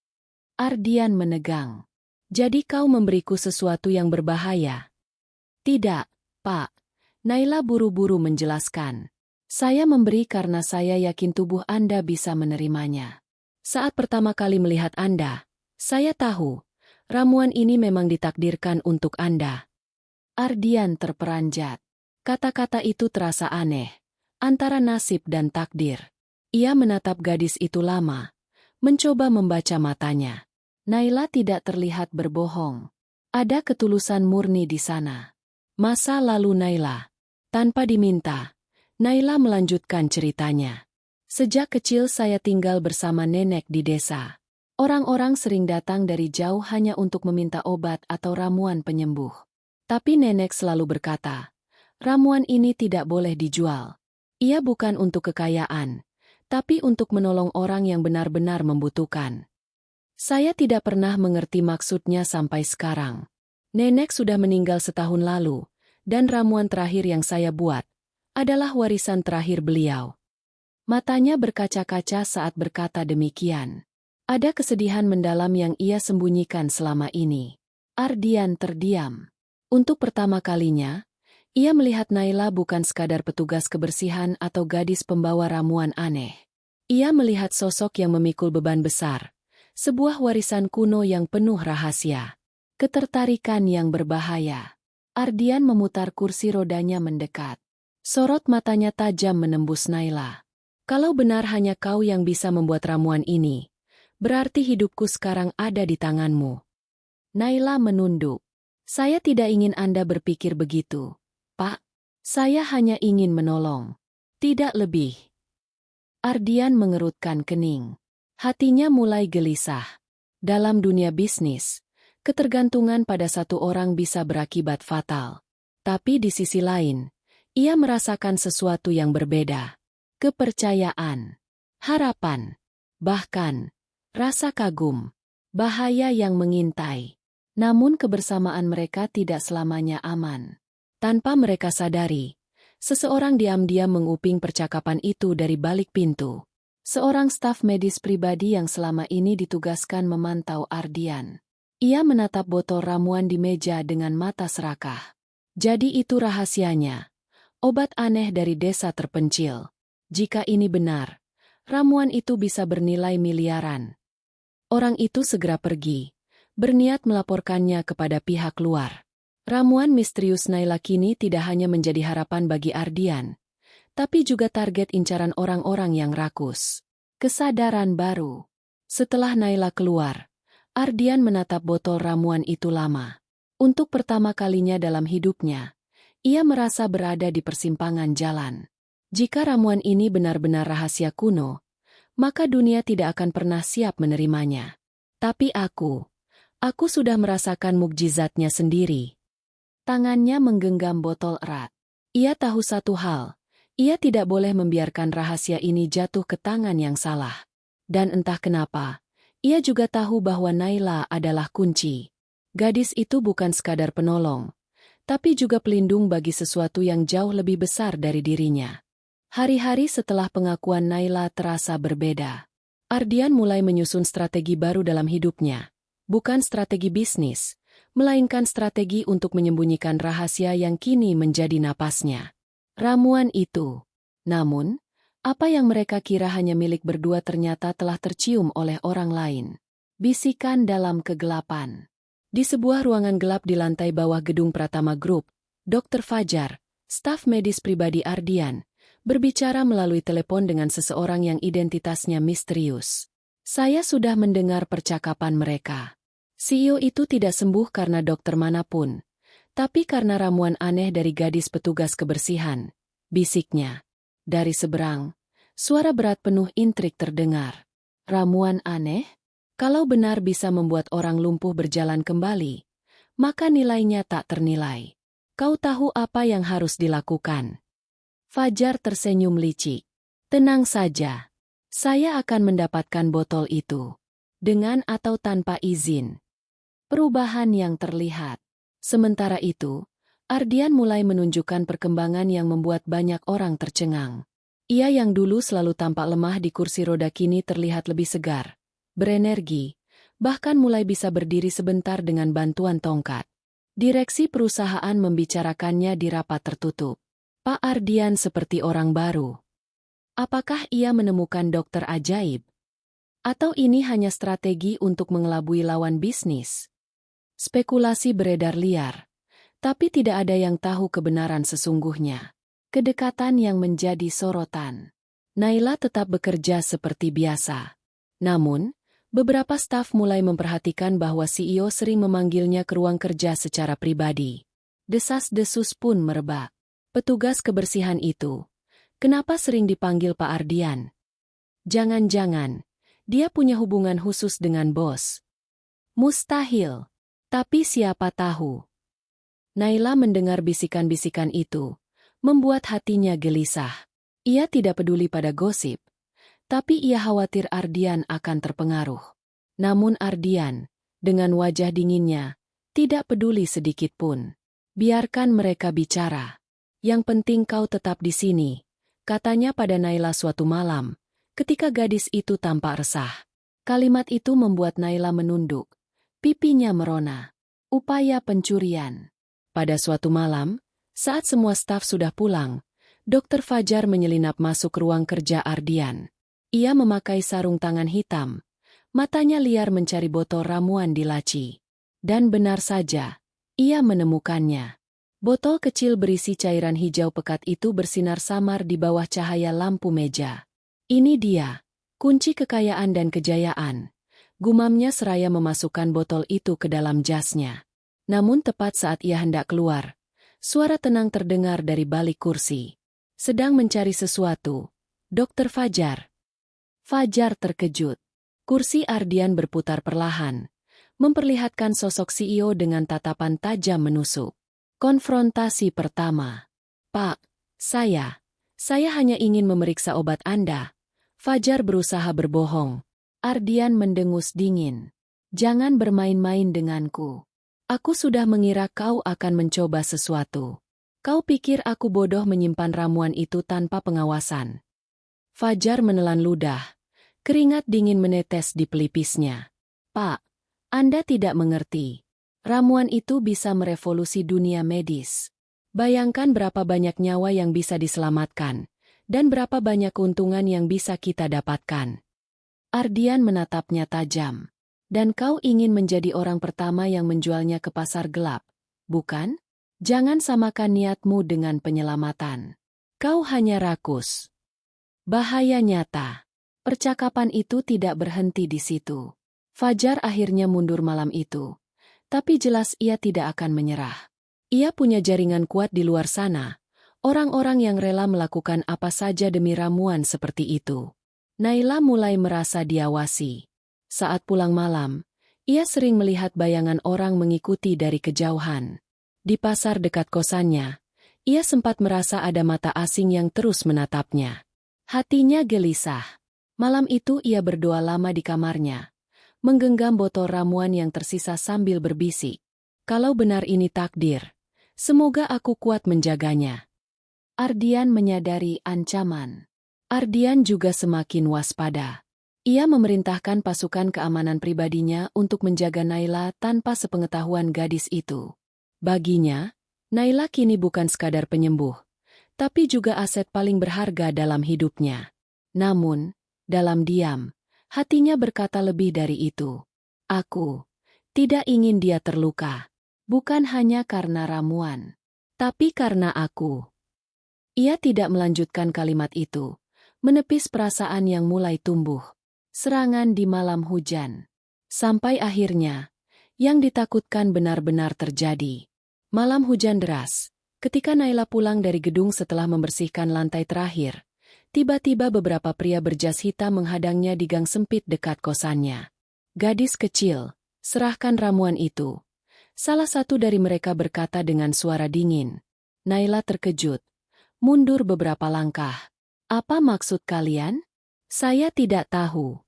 Ardian menegang. Jadi kau memberiku sesuatu yang berbahaya? Tidak, Pak. Naila buru-buru menjelaskan. Saya memberi karena saya yakin tubuh Anda bisa menerimanya. Saat pertama kali melihat Anda, saya tahu, ramuan ini memang ditakdirkan untuk Anda. Ardian terperanjat. Kata-kata itu terasa aneh, antara nasib dan takdir. Ia menatap gadis itu lama, mencoba membaca matanya. Naila tidak terlihat berbohong. Ada ketulusan murni di sana. Masa lalu Naila. Tanpa diminta, Naila melanjutkan ceritanya. Sejak kecil saya tinggal bersama nenek di desa. Orang-orang sering datang dari jauh hanya untuk meminta obat atau ramuan penyembuh. Tapi nenek selalu berkata, ramuan ini tidak boleh dijual. Ia bukan untuk kekayaan, tapi untuk menolong orang yang benar-benar membutuhkan. Saya tidak pernah mengerti maksudnya sampai sekarang. Nenek sudah meninggal setahun lalu, dan ramuan terakhir yang saya buat adalah warisan terakhir beliau. Matanya berkaca-kaca saat berkata demikian. Ada kesedihan mendalam yang ia sembunyikan selama ini. Ardian terdiam. Untuk pertama kalinya, ia melihat Naila bukan sekadar petugas kebersihan atau gadis pembawa ramuan aneh. Ia melihat sosok yang memikul beban besar, Sebuah warisan kuno yang penuh rahasia. Ketertarikan yang berbahaya. Ardian memutar kursi rodanya mendekat. Sorot matanya tajam menembus Naila. Kalau benar hanya kau yang bisa membuat ramuan ini, berarti hidupku sekarang ada di tanganmu. Naila menunduk. Saya tidak ingin Anda berpikir begitu, Pak. Saya hanya ingin menolong. Tidak lebih. Ardian mengerutkan kening. Hatinya mulai gelisah. Dalam dunia bisnis, ketergantungan pada satu orang bisa berakibat fatal. Tapi di sisi lain, ia merasakan sesuatu yang berbeda. Kepercayaan, harapan, bahkan rasa kagum, bahaya yang mengintai. Namun kebersamaan mereka tidak selamanya aman. Tanpa mereka sadari, seseorang diam-diam menguping percakapan itu dari balik pintu. Seorang staf medis pribadi yang selama ini ditugaskan memantau Ardian. Ia menatap botol ramuan di meja dengan mata serakah. Jadi itu rahasianya. Obat aneh dari desa terpencil. Jika ini benar, ramuan itu bisa bernilai miliaran. Orang itu segera pergi, berniat melaporkannya kepada pihak luar. Ramuan misterius Naila kini tidak hanya menjadi harapan bagi Ardian, tapi juga target incaran orang-orang yang rakus. Kesadaran baru. Setelah Naila keluar, Ardian menatap botol ramuan itu lama. Untuk pertama kalinya dalam hidupnya, ia merasa berada di persimpangan jalan. Jika ramuan ini benar-benar rahasia kuno, maka dunia tidak akan pernah siap menerimanya. Tapi aku sudah merasakan mukjizatnya sendiri. Tangannya menggenggam botol erat. Ia tahu satu hal. Ia tidak boleh membiarkan rahasia ini jatuh ke tangan yang salah. Dan entah kenapa, ia juga tahu bahwa Naila adalah kunci. Gadis itu bukan sekadar penolong, tapi juga pelindung bagi sesuatu yang jauh lebih besar dari dirinya. Hari-hari setelah pengakuan Naila terasa berbeda. Ardian mulai menyusun strategi baru dalam hidupnya. Bukan strategi bisnis, melainkan strategi untuk menyembunyikan rahasia yang kini menjadi napasnya. Ramuan itu. Namun, apa yang mereka kira hanya milik berdua ternyata telah tercium oleh orang lain. Bisikan dalam kegelapan. Di sebuah ruangan gelap di lantai bawah gedung Pratama Group, Dr. Fajar, staf medis pribadi Ardian, berbicara melalui telepon dengan seseorang yang identitasnya misterius. Saya sudah mendengar percakapan mereka. CEO itu tidak sembuh karena dokter manapun, tapi karena ramuan aneh dari gadis petugas kebersihan, bisiknya. Dari seberang, suara berat penuh intrik terdengar. Ramuan aneh? Kalau benar bisa membuat orang lumpuh berjalan kembali, maka nilainya tak ternilai. Kau tahu apa yang harus dilakukan? Fajar tersenyum licik. Tenang saja. Saya akan mendapatkan botol itu. Dengan atau tanpa izin. Perubahan yang terlihat. Sementara itu, Ardian mulai menunjukkan perkembangan yang membuat banyak orang tercengang. Ia yang dulu selalu tampak lemah di kursi roda kini terlihat lebih segar, berenergi, bahkan mulai bisa berdiri sebentar dengan bantuan tongkat. Direksi perusahaan membicarakannya di rapat tertutup. Pak Ardian seperti orang baru. Apakah ia menemukan dokter ajaib? Atau ini hanya strategi untuk mengelabui lawan bisnis? Spekulasi beredar liar, tapi tidak ada yang tahu kebenaran sesungguhnya. Kedekatan yang menjadi sorotan. Naila tetap bekerja seperti biasa. Namun, beberapa staf mulai memperhatikan bahwa CEO sering memanggilnya ke ruang kerja secara pribadi. Desas-desus pun merebak. Petugas kebersihan itu, kenapa sering dipanggil Pak Ardian? Jangan-jangan, dia punya hubungan khusus dengan bos. Mustahil. Tapi siapa tahu? Naila mendengar bisikan-bisikan itu, membuat hatinya gelisah. Ia tidak peduli pada gosip, tapi ia khawatir Ardian akan terpengaruh. Namun Ardian, dengan wajah dinginnya, tidak peduli sedikit pun. Biarkan mereka bicara. Yang penting kau tetap di sini, katanya pada Naila suatu malam, ketika gadis itu tampak resah. Kalimat itu membuat Naila menunduk. Pipinya merona. Upaya pencurian. Pada suatu malam, saat semua staf sudah pulang, Dr. Fajar menyelinap masuk ruang kerja Ardian. Ia memakai sarung tangan hitam, Matanya liar mencari botol ramuan di laci. Dan benar saja, ia menemukannya. Botol kecil berisi cairan hijau pekat itu bersinar samar di bawah cahaya lampu meja. Ini dia, kunci kekayaan dan kejayaan. Gumamnya seraya memasukkan botol itu ke dalam jasnya. Namun tepat saat ia hendak keluar, suara tenang terdengar dari balik kursi. Sedang mencari sesuatu, Dokter Fajar. Fajar terkejut. Kursi Ardian berputar perlahan, memperlihatkan sosok CEO dengan tatapan tajam menusuk. Konfrontasi pertama. Pak, saya hanya ingin memeriksa obat Anda. Fajar berusaha berbohong. Ardian mendengus dingin. Jangan bermain-main denganku. Aku sudah mengira kau akan mencoba sesuatu. Kau pikir aku bodoh menyimpan ramuan itu tanpa pengawasan. Fajar menelan ludah. Keringat dingin menetes di pelipisnya. Pak, Anda tidak mengerti. Ramuan itu bisa merevolusi dunia medis. Bayangkan berapa banyak nyawa yang bisa diselamatkan, dan berapa banyak keuntungan yang bisa kita dapatkan. Ardian menatapnya tajam. Dan kau ingin menjadi orang pertama yang menjualnya ke pasar gelap, bukan? Jangan samakan niatmu dengan penyelamatan. Kau hanya rakus. Bahaya nyata. Percakapan itu tidak berhenti di situ. Fajar akhirnya mundur malam itu. Tapi jelas ia tidak akan menyerah. Ia punya jaringan kuat di luar sana. Orang-orang yang rela melakukan apa saja demi ramuan seperti itu. Naila mulai merasa diawasi. Saat pulang malam, ia sering melihat bayangan orang mengikuti dari kejauhan. Di pasar dekat kosannya, ia sempat merasa ada mata asing yang terus menatapnya. Hatinya gelisah. Malam itu ia berdoa lama di kamarnya, menggenggam botol ramuan yang tersisa sambil berbisik. Kalau benar ini takdir, semoga aku kuat menjaganya. Ardian menyadari ancaman. Ardian juga semakin waspada. Ia memerintahkan pasukan keamanan pribadinya untuk menjaga Naila tanpa sepengetahuan gadis itu. Baginya, Naila kini bukan sekadar penyembuh, tapi juga aset paling berharga dalam hidupnya. Namun, dalam diam, hatinya berkata lebih dari itu. Aku tidak ingin dia terluka, bukan hanya karena ramuan, tapi karena aku. Ia tidak melanjutkan kalimat itu, menepis perasaan yang mulai tumbuh. Serangan di malam hujan. Sampai akhirnya, yang ditakutkan benar-benar terjadi. Malam hujan deras, ketika Naila pulang dari gedung setelah membersihkan lantai terakhir. Tiba-tiba beberapa pria berjas hitam menghadangnya di gang sempit dekat kosannya. Gadis kecil, serahkan ramuan itu. Salah satu dari mereka berkata dengan suara dingin. Naila terkejut. Mundur beberapa langkah. Apa maksud kalian? Saya tidak tahu.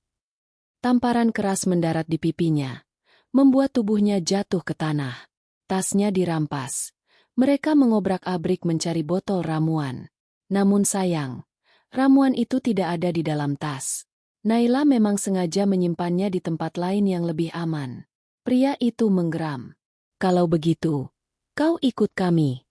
Tamparan keras mendarat di pipinya, membuat tubuhnya jatuh ke tanah. Tasnya dirampas. Mereka mengobrak-abrik mencari botol ramuan. Namun sayang, ramuan itu tidak ada di dalam tas. Naila memang sengaja menyimpannya di tempat lain yang lebih aman. Pria itu menggeram. Kalau begitu, kau ikut kami.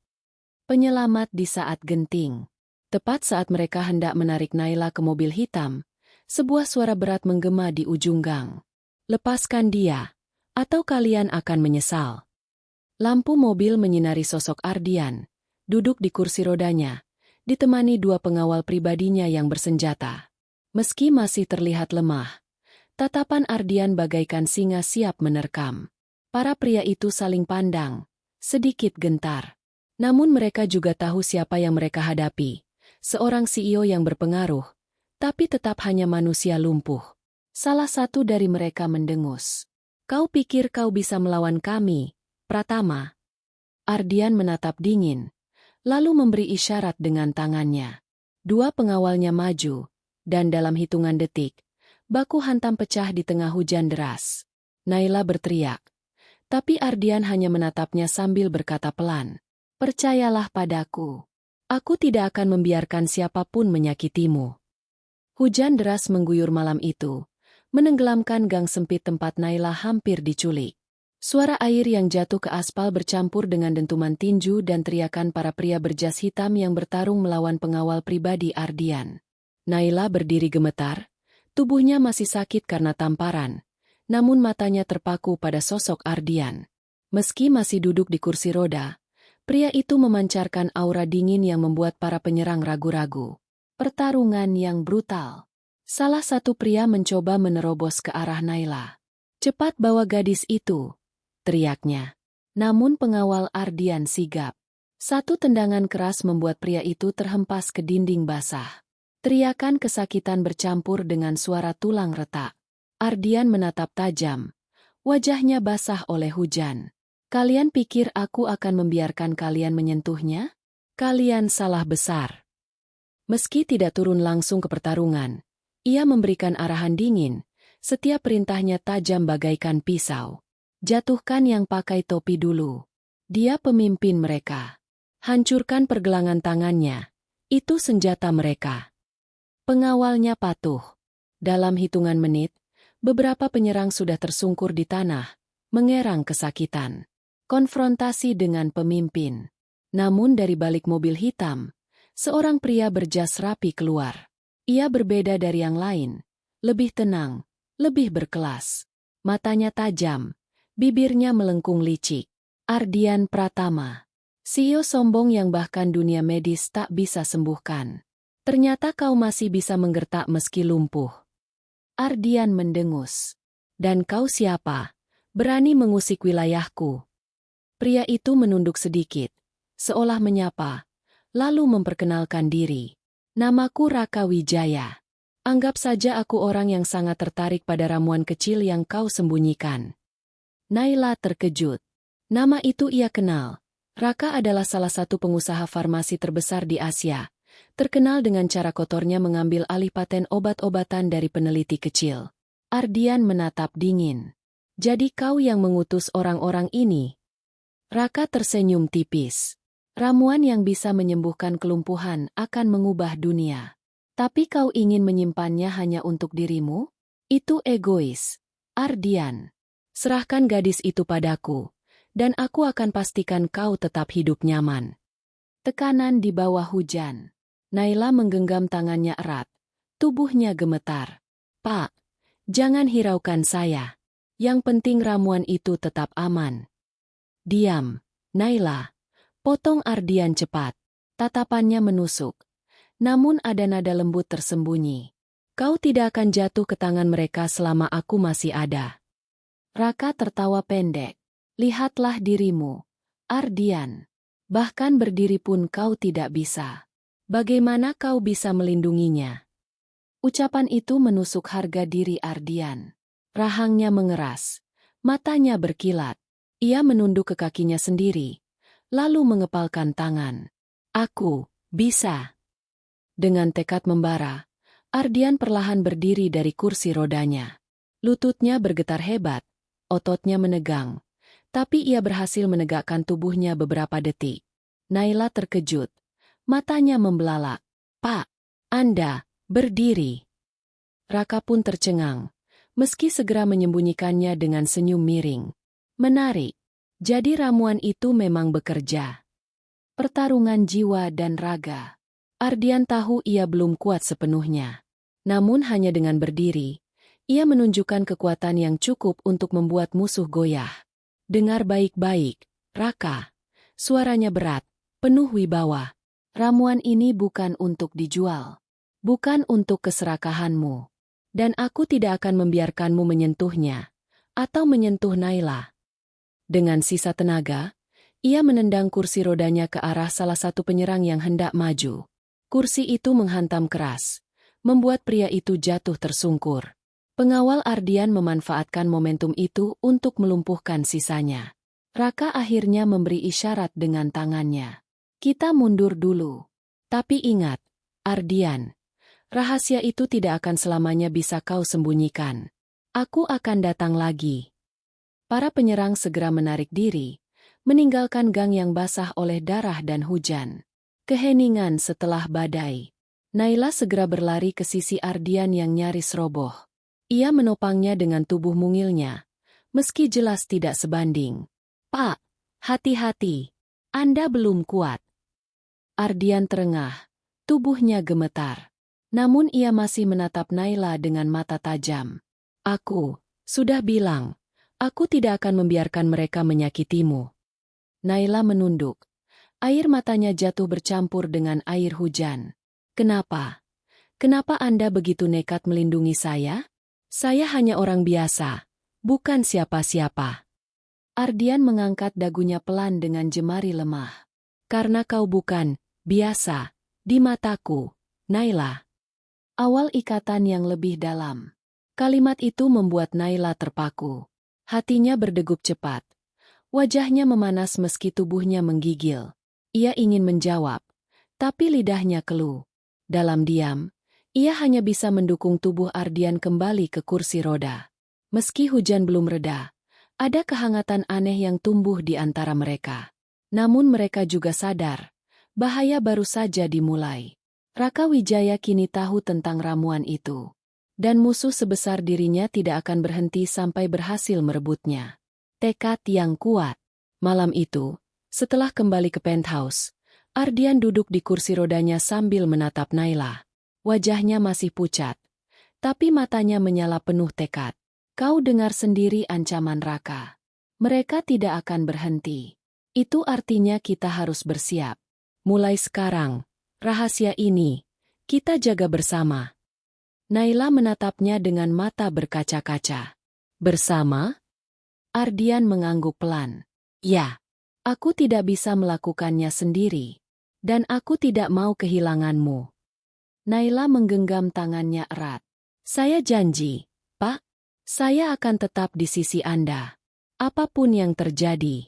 Penyelamat di saat genting. Tepat saat mereka hendak menarik Naila ke mobil hitam, sebuah suara berat menggema di ujung gang. Lepaskan dia, atau kalian akan menyesal. Lampu mobil menyinari sosok Ardian, duduk di kursi rodanya, ditemani dua pengawal pribadinya yang bersenjata. Meski masih terlihat lemah, tatapan Ardian bagaikan singa siap menerkam. Para pria itu saling pandang, sedikit gentar. Namun mereka juga tahu siapa yang mereka hadapi. Seorang CEO yang berpengaruh, tapi tetap hanya manusia lumpuh. Salah satu dari mereka mendengus. Kau pikir kau bisa melawan kami, Pratama? Ardian menatap dingin, lalu memberi isyarat dengan tangannya. Dua pengawalnya maju, dan dalam hitungan detik, baku hantam pecah di tengah hujan deras. Naila berteriak, tapi Ardian hanya menatapnya sambil berkata pelan, percayalah padaku. Aku tidak akan membiarkan siapapun menyakitimu. Hujan deras mengguyur malam itu, menenggelamkan gang sempit tempat Naila hampir diculik. Suara air yang jatuh ke aspal bercampur dengan dentuman tinju dan teriakan para pria berjas hitam yang bertarung melawan pengawal pribadi Ardian. Naila berdiri gemetar, tubuhnya masih sakit karena tamparan, namun matanya terpaku pada sosok Ardian. Meski masih duduk di kursi roda, pria itu memancarkan aura dingin yang membuat para penyerang ragu-ragu. Pertarungan yang brutal. Salah satu pria mencoba menerobos ke arah Naila. "Cepat bawa gadis itu," teriaknya. Namun pengawal Ardian sigap. Satu tendangan keras membuat pria itu terhempas ke dinding basah. Teriakan kesakitan bercampur dengan suara tulang retak. Ardian menatap tajam. Wajahnya basah oleh hujan. "Kalian pikir aku akan membiarkan kalian menyentuhnya? Kalian salah besar." Meski tidak turun langsung ke pertarungan, ia memberikan arahan dingin. Setiap perintahnya tajam bagaikan pisau. "Jatuhkan yang pakai topi dulu. Dia pemimpin mereka. Hancurkan pergelangan tangannya. Itu senjata mereka." Pengawalnya patuh. Dalam hitungan menit, beberapa penyerang sudah tersungkur di tanah, mengerang kesakitan. Konfrontasi dengan pemimpin. Namun dari balik mobil hitam, seorang pria berjas rapi keluar. Ia berbeda dari yang lain, lebih tenang, lebih berkelas. Matanya tajam, bibirnya melengkung licik. Ardian Pratama. CEO sombong yang bahkan dunia medis tak bisa sembuhkan. "Ternyata kau masih bisa menggertak meski lumpuh." Ardian mendengus. "Dan kau siapa? Berani mengusik wilayahku?" Pria itu menunduk sedikit, seolah menyapa, lalu memperkenalkan diri. "Namaku Raka Wijaya. Anggap saja aku orang yang sangat tertarik pada ramuan kecil yang kau sembunyikan." Naila terkejut. Nama itu ia kenal. Raka adalah salah satu pengusaha farmasi terbesar di Asia, terkenal dengan cara kotornya mengambil alih paten obat-obatan dari peneliti kecil. Ardian menatap dingin. "Jadi kau yang mengutus orang-orang ini?" Raka tersenyum tipis. "Ramuan yang bisa menyembuhkan kelumpuhan akan mengubah dunia. Tapi kau ingin menyimpannya hanya untuk dirimu? Itu egois. Ardian, serahkan gadis itu padaku, dan aku akan pastikan kau tetap hidup nyaman." Tekanan di bawah hujan. Naila menggenggam tangannya erat. Tubuhnya gemetar. "Pak, jangan hiraukan saya. Yang penting ramuan itu tetap aman." "Diam, Naila," potong Ardian cepat. Tatapannya menusuk. Namun ada nada lembut tersembunyi. "Kau tidak akan jatuh ke tangan mereka selama aku masih ada." Raka tertawa pendek. "Lihatlah dirimu, Ardian. Bahkan berdiri pun kau tidak bisa. Bagaimana kau bisa melindunginya?" Ucapan itu menusuk harga diri Ardian. Rahangnya mengeras. Matanya berkilat. Ia menunduk ke kakinya sendiri, lalu mengepalkan tangan. "Aku bisa." Dengan tekad membara, Ardian perlahan berdiri dari kursi rodanya. Lututnya bergetar hebat, ototnya menegang. Tapi ia berhasil menegakkan tubuhnya beberapa detik. Naila terkejut. Matanya membelalak. "Pak, Anda, berdiri." Raka pun tercengang, meski segera menyembunyikannya dengan senyum miring. Menarik. Jadi ramuan itu memang bekerja. Pertarungan jiwa dan raga. Ardian tahu ia belum kuat sepenuhnya. Namun hanya dengan berdiri, ia menunjukkan kekuatan yang cukup untuk membuat musuh goyah. "Dengar baik-baik, Raka." Suaranya berat, penuh wibawa. "Ramuan ini bukan untuk dijual. Bukan untuk keserakahanmu. Dan aku tidak akan membiarkanmu menyentuhnya. Atau menyentuh Naila." Dengan sisa tenaga, ia menendang kursi rodanya ke arah salah satu penyerang yang hendak maju. Kursi itu menghantam keras, membuat pria itu jatuh tersungkur. Pengawal Ardian memanfaatkan momentum itu untuk melumpuhkan sisanya. Raka akhirnya memberi isyarat dengan tangannya. "Kita mundur dulu. Tapi ingat, Ardian, rahasia itu tidak akan selamanya bisa kau sembunyikan. Aku akan datang lagi." Para penyerang segera menarik diri, meninggalkan gang yang basah oleh darah dan hujan. Keheningan setelah badai. Naila segera berlari ke sisi Ardian yang nyaris roboh. Ia menopangnya dengan tubuh mungilnya, meski jelas tidak sebanding. "Pak, hati-hati. Anda belum kuat." Ardian terengah, tubuhnya gemetar. Namun ia masih menatap Naila dengan mata tajam. "Aku Sudah bilang, aku tidak akan membiarkan mereka menyakitimu. Naila menunduk. Air matanya jatuh bercampur dengan air hujan. Kenapa? Kenapa Anda begitu nekat melindungi saya? Saya hanya orang biasa, bukan siapa-siapa. Ardian mengangkat dagunya pelan dengan jemari lemah. Karena kau bukan biasa di mataku, Naila. Awal ikatan yang lebih dalam. Kalimat itu membuat Naila terpaku. Hatinya berdegup cepat. Wajahnya memanas meski tubuhnya menggigil. Ia ingin menjawab, tapi lidahnya keluh. Dalam diam, ia hanya bisa mendukung tubuh Ardian kembali ke kursi roda. Meski hujan belum reda, ada kehangatan aneh yang tumbuh di antara mereka. Namun mereka juga sadar, bahaya baru saja dimulai. Raka Wijaya kini tahu tentang ramuan itu. Dan musuh sebesar dirinya tidak akan berhenti sampai berhasil merebutnya. Tekad yang kuat. Malam itu, setelah kembali ke penthouse, Ardian duduk di kursi rodanya sambil menatap Naila. Wajahnya masih pucat, tapi matanya menyala penuh tekad. Kau dengar sendiri ancaman Raka. Mereka tidak akan berhenti. Itu artinya kita harus bersiap. Mulai sekarang, rahasia ini, kita jaga bersama. Naila menatapnya dengan mata berkaca-kaca. Bersama? Ardian mengangguk pelan. Ya, aku tidak bisa melakukannya sendiri. Dan aku tidak mau kehilanganmu. Naila menggenggam tangannya erat. Saya janji, Pak. Saya akan tetap di sisi Anda. Apapun yang terjadi.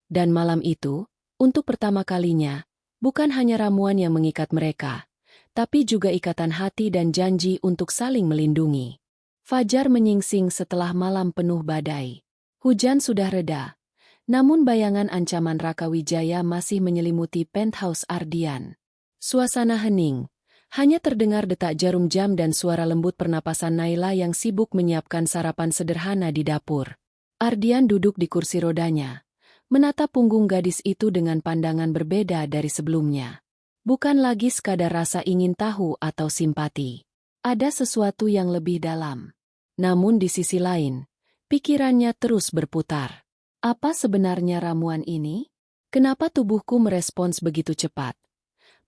Dan malam itu, untuk pertama kalinya, bukan hanya ramuan yang mengikat mereka, tapi juga ikatan hati dan janji untuk saling melindungi. Fajar menyingsing setelah malam penuh badai. Hujan sudah reda, namun bayangan ancaman Raka Wijaya masih menyelimuti penthouse Ardian. Suasana hening, hanya terdengar detak jarum jam dan suara lembut pernapasan Naila yang sibuk menyiapkan sarapan sederhana di dapur. Ardian duduk di kursi rodanya, menatap punggung gadis itu dengan pandangan berbeda dari sebelumnya. Bukan lagi sekadar rasa ingin tahu atau simpati. Ada sesuatu yang lebih dalam. Namun di sisi lain, pikirannya terus berputar. Apa sebenarnya ramuan ini? Kenapa tubuhku merespons begitu cepat?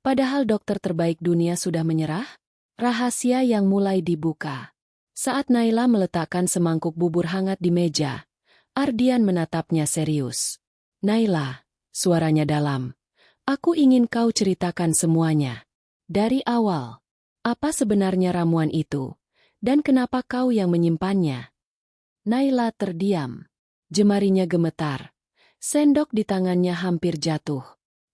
Padahal dokter terbaik dunia sudah menyerah? Rahasia yang mulai dibuka. Saat Naila meletakkan semangkuk bubur hangat di meja, Ardian menatapnya serius. Naila, suaranya dalam. Aku ingin kau ceritakan semuanya. Dari awal, apa sebenarnya ramuan itu, dan kenapa kau yang menyimpannya? Naila terdiam. Jemarinya gemetar. Sendok di tangannya hampir jatuh.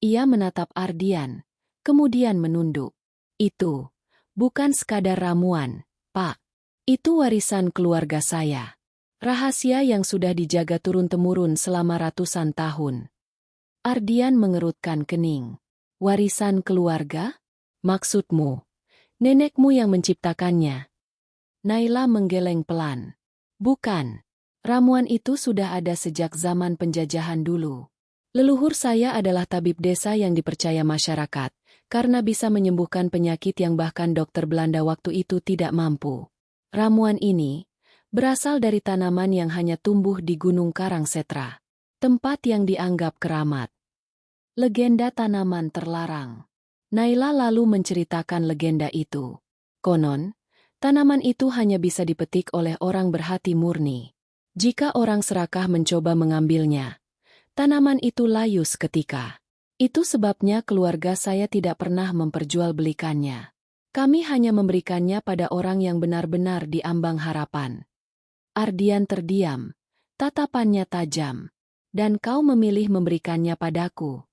Ia menatap Ardian, kemudian menunduk. Itu bukan sekadar ramuan, Pak. Itu warisan keluarga saya. Rahasia yang sudah dijaga turun-temurun selama ratusan tahun. Ardian mengerutkan kening. Warisan keluarga? Maksudmu, nenekmu yang menciptakannya? Naila menggeleng pelan. Bukan. Ramuan itu sudah ada sejak zaman penjajahan dulu. Leluhur saya adalah tabib desa yang dipercaya masyarakat, karena bisa menyembuhkan penyakit yang bahkan dokter Belanda waktu itu tidak mampu. Ramuan ini berasal dari tanaman yang hanya tumbuh di Gunung Karangsetra, tempat yang dianggap keramat. Legenda tanaman terlarang. Naila lalu menceritakan legenda itu. Konon, tanaman itu hanya bisa dipetik oleh orang berhati murni. Jika orang serakah mencoba mengambilnya, tanaman itu layu seketika. Itu sebabnya keluarga saya tidak pernah memperjualbelikannya. Kami hanya memberikannya pada orang yang benar-benar diambang harapan. Ardian terdiam, tatapannya tajam. Dan kau memilih memberikannya padaku.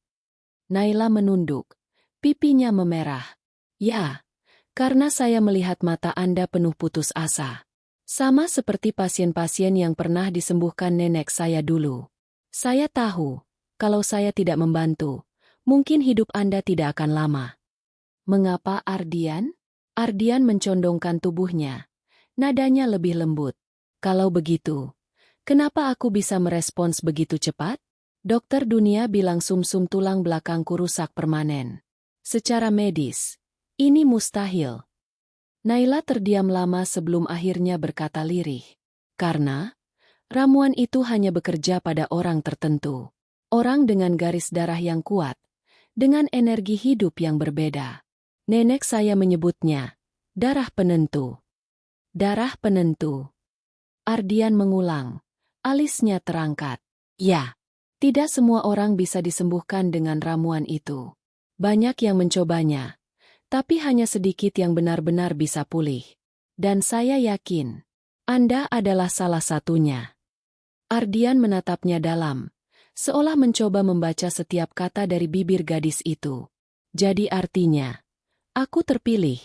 Naila menunduk, pipinya memerah. Ya, karena saya melihat mata Anda penuh putus asa. Sama seperti pasien-pasien yang pernah disembuhkan nenek saya dulu. Saya tahu, kalau saya tidak membantu, mungkin hidup Anda tidak akan lama. Mengapa Ardian? Ardian mencondongkan tubuhnya. Nadanya lebih lembut. Kalau begitu, kenapa aku bisa merespons begitu cepat? Dokter dunia bilang sumsum tulang belakangku rusak permanen. Secara medis, ini mustahil. Naila terdiam lama sebelum akhirnya berkata lirih. Karena ramuan itu hanya bekerja pada orang tertentu. Orang dengan garis darah yang kuat, dengan energi hidup yang berbeda. Nenek saya menyebutnya darah penentu. Darah penentu. Ardian mengulang. Alisnya terangkat. Ya, tidak semua orang bisa disembuhkan dengan ramuan itu. Banyak yang mencobanya, tapi hanya sedikit yang benar-benar bisa pulih. Dan saya yakin, Anda adalah salah satunya. Ardian menatapnya dalam, seolah mencoba membaca setiap kata dari bibir gadis itu. Jadi artinya, aku terpilih.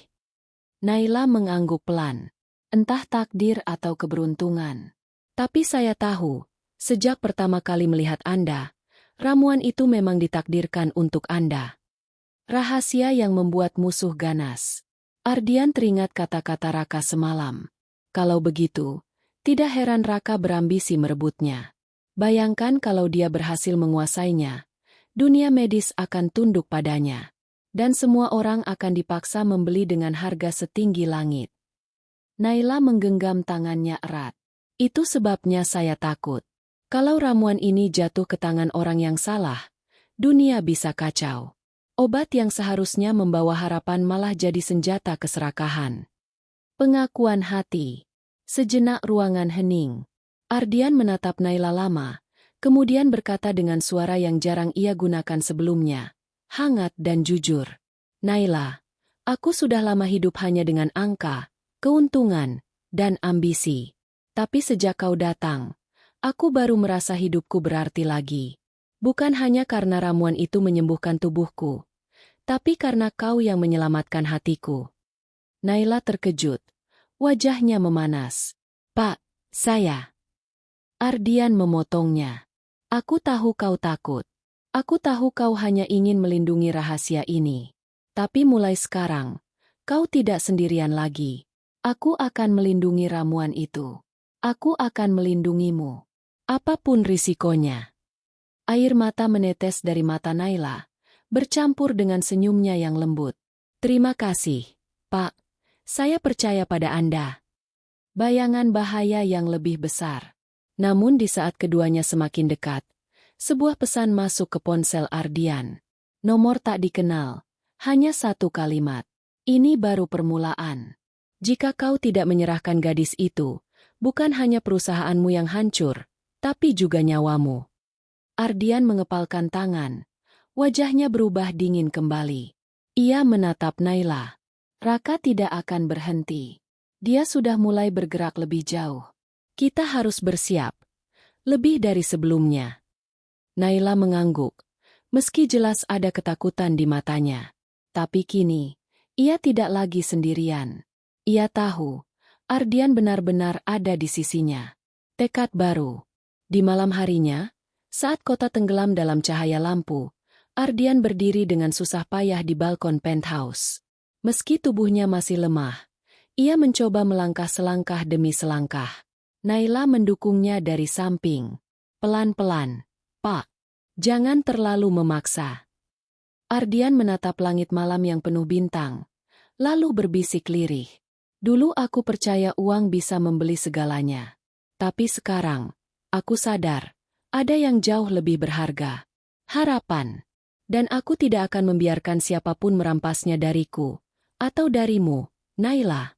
Naila mengangguk pelan. Entah takdir atau keberuntungan. Tapi saya tahu, sejak pertama kali melihat Anda, ramuan itu memang ditakdirkan untuk Anda. Rahasia yang membuat musuh ganas. Ardian teringat kata-kata Raka semalam. Kalau begitu, tidak heran Raka berambisi merebutnya. Bayangkan kalau dia berhasil menguasainya, dunia medis akan tunduk padanya. Dan semua orang akan dipaksa membeli dengan harga setinggi langit. Naila menggenggam tangannya erat. Itu sebabnya saya takut. Kalau ramuan ini jatuh ke tangan orang yang salah, dunia bisa kacau. Obat yang seharusnya membawa harapan malah jadi senjata keserakahan. Pengakuan hati. Sejenak ruangan hening. Ardian menatap Naila lama, kemudian berkata dengan suara yang jarang ia gunakan sebelumnya. Hangat dan jujur. Naila, aku sudah lama hidup hanya dengan angka, keuntungan, dan ambisi. Tapi sejak kau datang, aku baru merasa hidupku berarti lagi. Bukan hanya karena ramuan itu menyembuhkan tubuhku, tapi karena kau yang menyelamatkan hatiku. Naila terkejut. Wajahnya memanas. Pak, saya. Ardian memotongnya. Aku tahu kau takut. Aku tahu kau hanya ingin melindungi rahasia ini. Tapi mulai sekarang, kau tidak sendirian lagi. Aku akan melindungi ramuan itu. Aku akan melindungimu. Apapun risikonya. Air mata menetes dari mata Naila, bercampur dengan senyumnya yang lembut. Terima kasih, Pak. Saya percaya pada Anda. Bayangan bahaya yang lebih besar. Namun di saat keduanya semakin dekat, sebuah pesan masuk ke ponsel Ardian. Nomor tak dikenal, hanya satu kalimat. Ini baru permulaan. Jika kau tidak menyerahkan gadis itu, bukan hanya perusahaanmu yang hancur, tapi juga nyawamu. Ardian mengepalkan tangan. Wajahnya berubah dingin kembali. Ia menatap Naila. Raka tidak akan berhenti. Dia sudah mulai bergerak lebih jauh. Kita harus bersiap. Lebih dari sebelumnya. Naila mengangguk. Meski jelas ada ketakutan di matanya. Tapi kini, ia tidak lagi sendirian. Ia tahu, Ardian benar-benar ada di sisinya. Tekad baru. Di malam harinya, saat kota tenggelam dalam cahaya lampu, Ardian berdiri dengan susah payah di balkon penthouse. Meski tubuhnya masih lemah, ia mencoba melangkah selangkah demi selangkah. Naila mendukungnya dari samping. Pelan-pelan. Pak, jangan terlalu memaksa. Ardian menatap langit malam yang penuh bintang, lalu berbisik lirih. Dulu aku percaya uang bisa membeli segalanya. Tapi sekarang, aku sadar, ada yang jauh lebih berharga. Harapan. Dan aku tidak akan membiarkan siapapun merampasnya dariku. Atau darimu, Naila.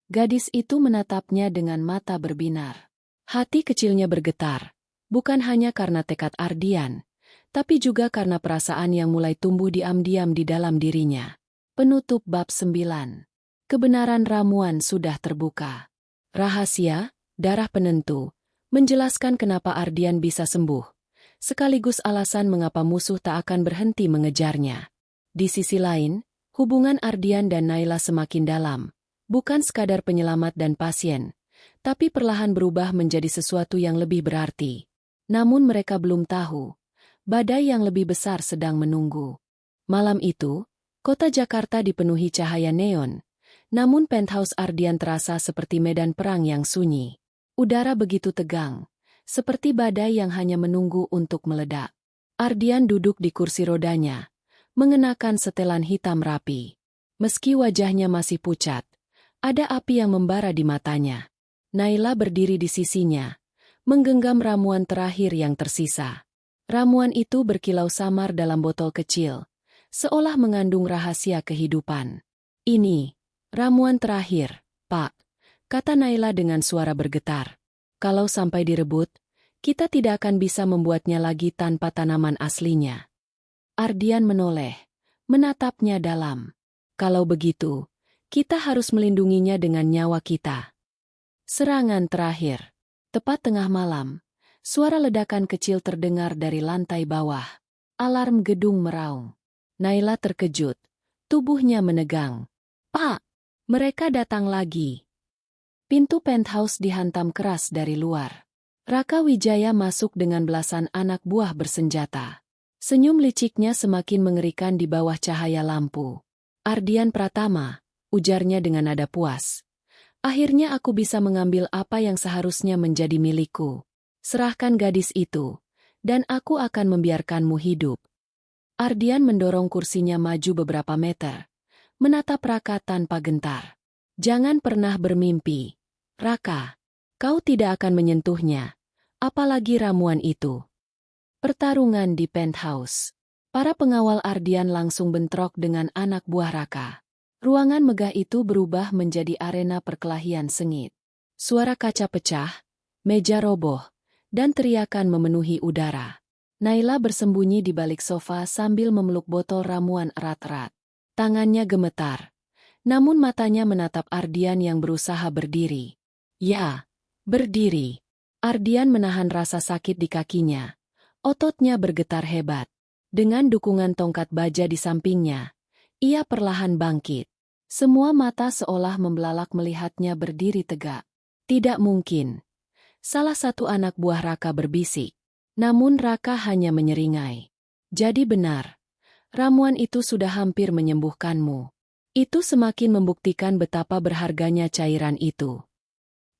Gadis itu menatapnya dengan mata berbinar. Hati kecilnya bergetar. Bukan hanya karena tekad Ardian, tapi juga karena perasaan yang mulai tumbuh diam-diam di dalam dirinya. Penutup bab 9. Kebenaran ramuan sudah terbuka. Rahasia, darah penentu, menjelaskan kenapa Ardian bisa sembuh, sekaligus alasan mengapa musuh tak akan berhenti mengejarnya. Di sisi lain, hubungan Ardian dan Naila semakin dalam, bukan sekadar penyelamat dan pasien, tapi perlahan berubah menjadi sesuatu yang lebih berarti. Namun mereka belum tahu, badai yang lebih besar sedang menunggu. Malam itu, kota Jakarta dipenuhi cahaya neon, namun penthouse Ardian terasa seperti medan perang yang sunyi. Udara begitu tegang, seperti badai yang hanya menunggu untuk meledak. Ardian duduk di kursi rodanya, mengenakan setelan hitam rapi. Meski wajahnya masih pucat, ada api yang membara di matanya. Naila berdiri di sisinya, menggenggam ramuan terakhir yang tersisa. Ramuan itu berkilau samar dalam botol kecil, seolah mengandung rahasia kehidupan. "Ini, ramuan terakhir, Pak," kata Naila dengan suara bergetar. "Kalau sampai direbut, kita tidak akan bisa membuatnya lagi tanpa tanaman aslinya." Ardian menoleh, menatapnya dalam. "Kalau begitu, kita harus melindunginya dengan nyawa kita." Serangan terakhir. Tepat tengah malam, suara ledakan kecil terdengar dari lantai bawah. Alarm gedung meraung. Naila terkejut, tubuhnya menegang. "Pak, mereka datang lagi." Pintu penthouse dihantam keras dari luar. Raka Wijaya masuk dengan belasan anak buah bersenjata. Senyum liciknya semakin mengerikan di bawah cahaya lampu. "Ardian Pratama," ujarnya dengan nada puas. "Akhirnya aku bisa mengambil apa yang seharusnya menjadi milikku. Serahkan gadis itu, dan aku akan membiarkanmu hidup." Ardian mendorong kursinya maju beberapa meter, menatap Raka tanpa gentar. "Jangan pernah bermimpi, Raka. Kau tidak akan menyentuhnya, apalagi ramuan itu." Pertarungan di penthouse. Para pengawal Ardian langsung bentrok dengan anak buah Raka. Ruangan megah itu berubah menjadi arena perkelahian sengit. Suara kaca pecah, meja roboh, dan teriakan memenuhi udara. Naila bersembunyi di balik sofa sambil memeluk botol ramuan erat-erat. Tangannya gemetar, namun matanya menatap Ardian yang berusaha berdiri. "Ya, berdiri." Ardian menahan rasa sakit di kakinya. Ototnya bergetar hebat. Dengan dukungan tongkat baja di sampingnya, ia perlahan bangkit. Semua mata seolah membelalak melihatnya berdiri tegak. "Tidak mungkin." Salah satu anak buah Raka berbisik. Namun Raka hanya menyeringai. "Jadi benar. Ramuan itu sudah hampir menyembuhkanmu." Itu semakin membuktikan betapa berharganya cairan itu.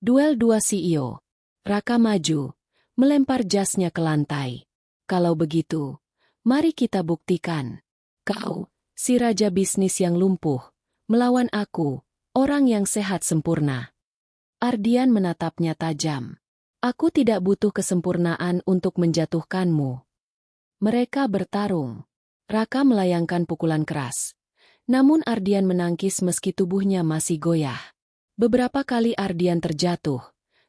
Duel dua CEO. Raka maju, melempar jasnya ke lantai. "Kalau begitu, mari kita buktikan. Kau, si raja bisnis yang lumpuh, melawan aku, orang yang sehat sempurna." Ardian menatapnya tajam. "Aku tidak butuh kesempurnaan untuk menjatuhkanmu." Mereka bertarung. Raka melayangkan pukulan keras. Namun Ardian menangkis meski tubuhnya masih goyah. Beberapa kali Ardian terjatuh,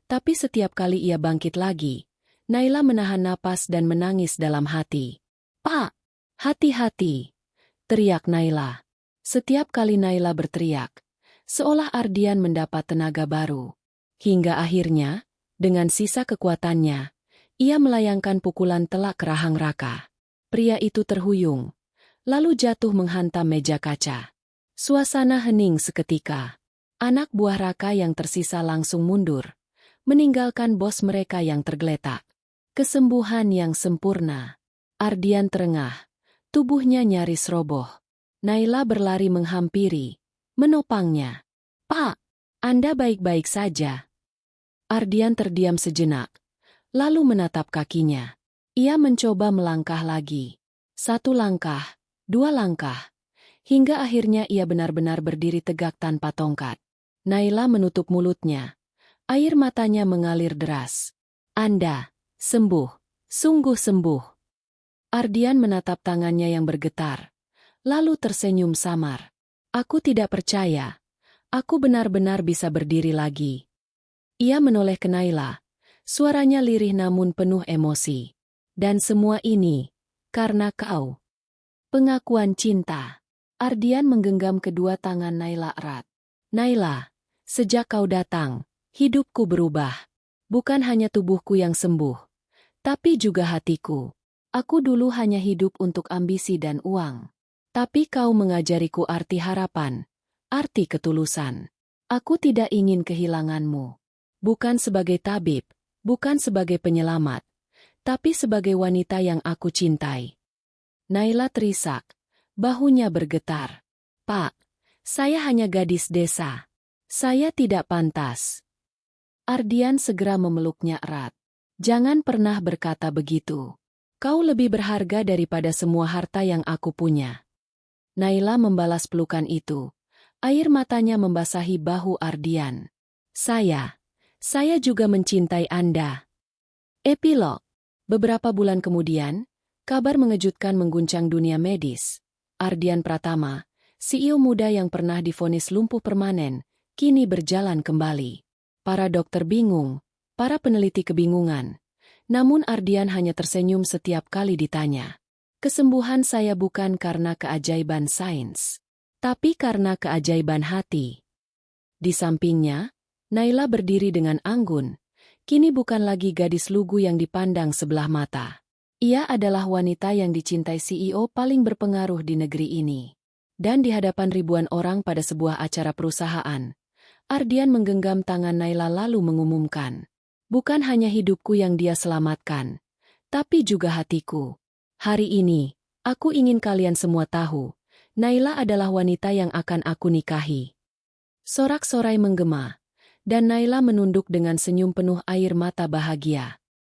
tapi setiap kali ia bangkit lagi. Naila menahan napas dan menangis dalam hati. "Pak, hati-hati!" teriak Naila. Setiap kali Naila berteriak, seolah Ardian mendapat tenaga baru. Hingga akhirnya, dengan sisa kekuatannya, ia melayangkan pukulan telak ke rahang Raka. Pria itu terhuyung, lalu jatuh menghantam meja kaca. Suasana hening seketika. Anak buah Raka yang tersisa langsung mundur, meninggalkan bos mereka yang tergeletak. Kesembuhan yang sempurna. Ardian terengah, tubuhnya nyaris roboh. Naila berlari menghampiri, menopangnya. "Pak, Anda baik-baik saja?" Ardian terdiam sejenak, lalu menatap kakinya. Ia mencoba melangkah lagi. Satu langkah, dua langkah, hingga akhirnya ia benar-benar berdiri tegak tanpa tongkat. Naila menutup mulutnya. Air matanya mengalir deras. "Anda sembuh, sungguh sembuh." Ardian menatap tangannya yang bergetar, lalu tersenyum samar. "Aku tidak percaya. Aku benar-benar bisa berdiri lagi." Ia menoleh ke Naila. Suaranya lirih namun penuh emosi. "Dan semua ini, karena kau." Pengakuan cinta. Ardian menggenggam kedua tangan Naila erat. "Naila, sejak kau datang, hidupku berubah. Bukan hanya tubuhku yang sembuh, tapi juga hatiku. Aku dulu hanya hidup untuk ambisi dan uang. Tapi kau mengajariku arti harapan, arti ketulusan. Aku tidak ingin kehilanganmu. Bukan sebagai tabib, bukan sebagai penyelamat, tapi sebagai wanita yang aku cintai." Naila terisak, bahunya bergetar. "Pak, saya hanya gadis desa. Saya tidak pantas." Ardian segera memeluknya erat. "Jangan pernah berkata begitu. Kau lebih berharga daripada semua harta yang aku punya." Naila membalas pelukan itu. Air matanya membasahi bahu Ardian. Saya juga mencintai Anda. Epilog. Beberapa bulan kemudian, kabar mengejutkan mengguncang dunia medis. Ardian Pratama, CEO muda yang pernah divonis lumpuh permanen, kini berjalan kembali. Para dokter bingung, para peneliti kebingungan. Namun Ardian hanya tersenyum setiap kali ditanya. Kesembuhan saya bukan karena keajaiban sains, tapi karena keajaiban hati. Di sampingnya, Naila berdiri dengan anggun. Kini bukan lagi gadis lugu yang dipandang sebelah mata. Ia adalah wanita yang dicintai CEO paling berpengaruh di negeri ini. Dan di hadapan ribuan orang pada sebuah acara perusahaan, Ardian menggenggam tangan Naila lalu mengumumkan, "Bukan hanya hidupku yang dia selamatkan, tapi juga hatiku. Hari ini, aku ingin kalian semua tahu, Naila adalah wanita yang akan aku nikahi." Sorak-sorai menggema, dan Naila menunduk dengan senyum penuh air mata bahagia.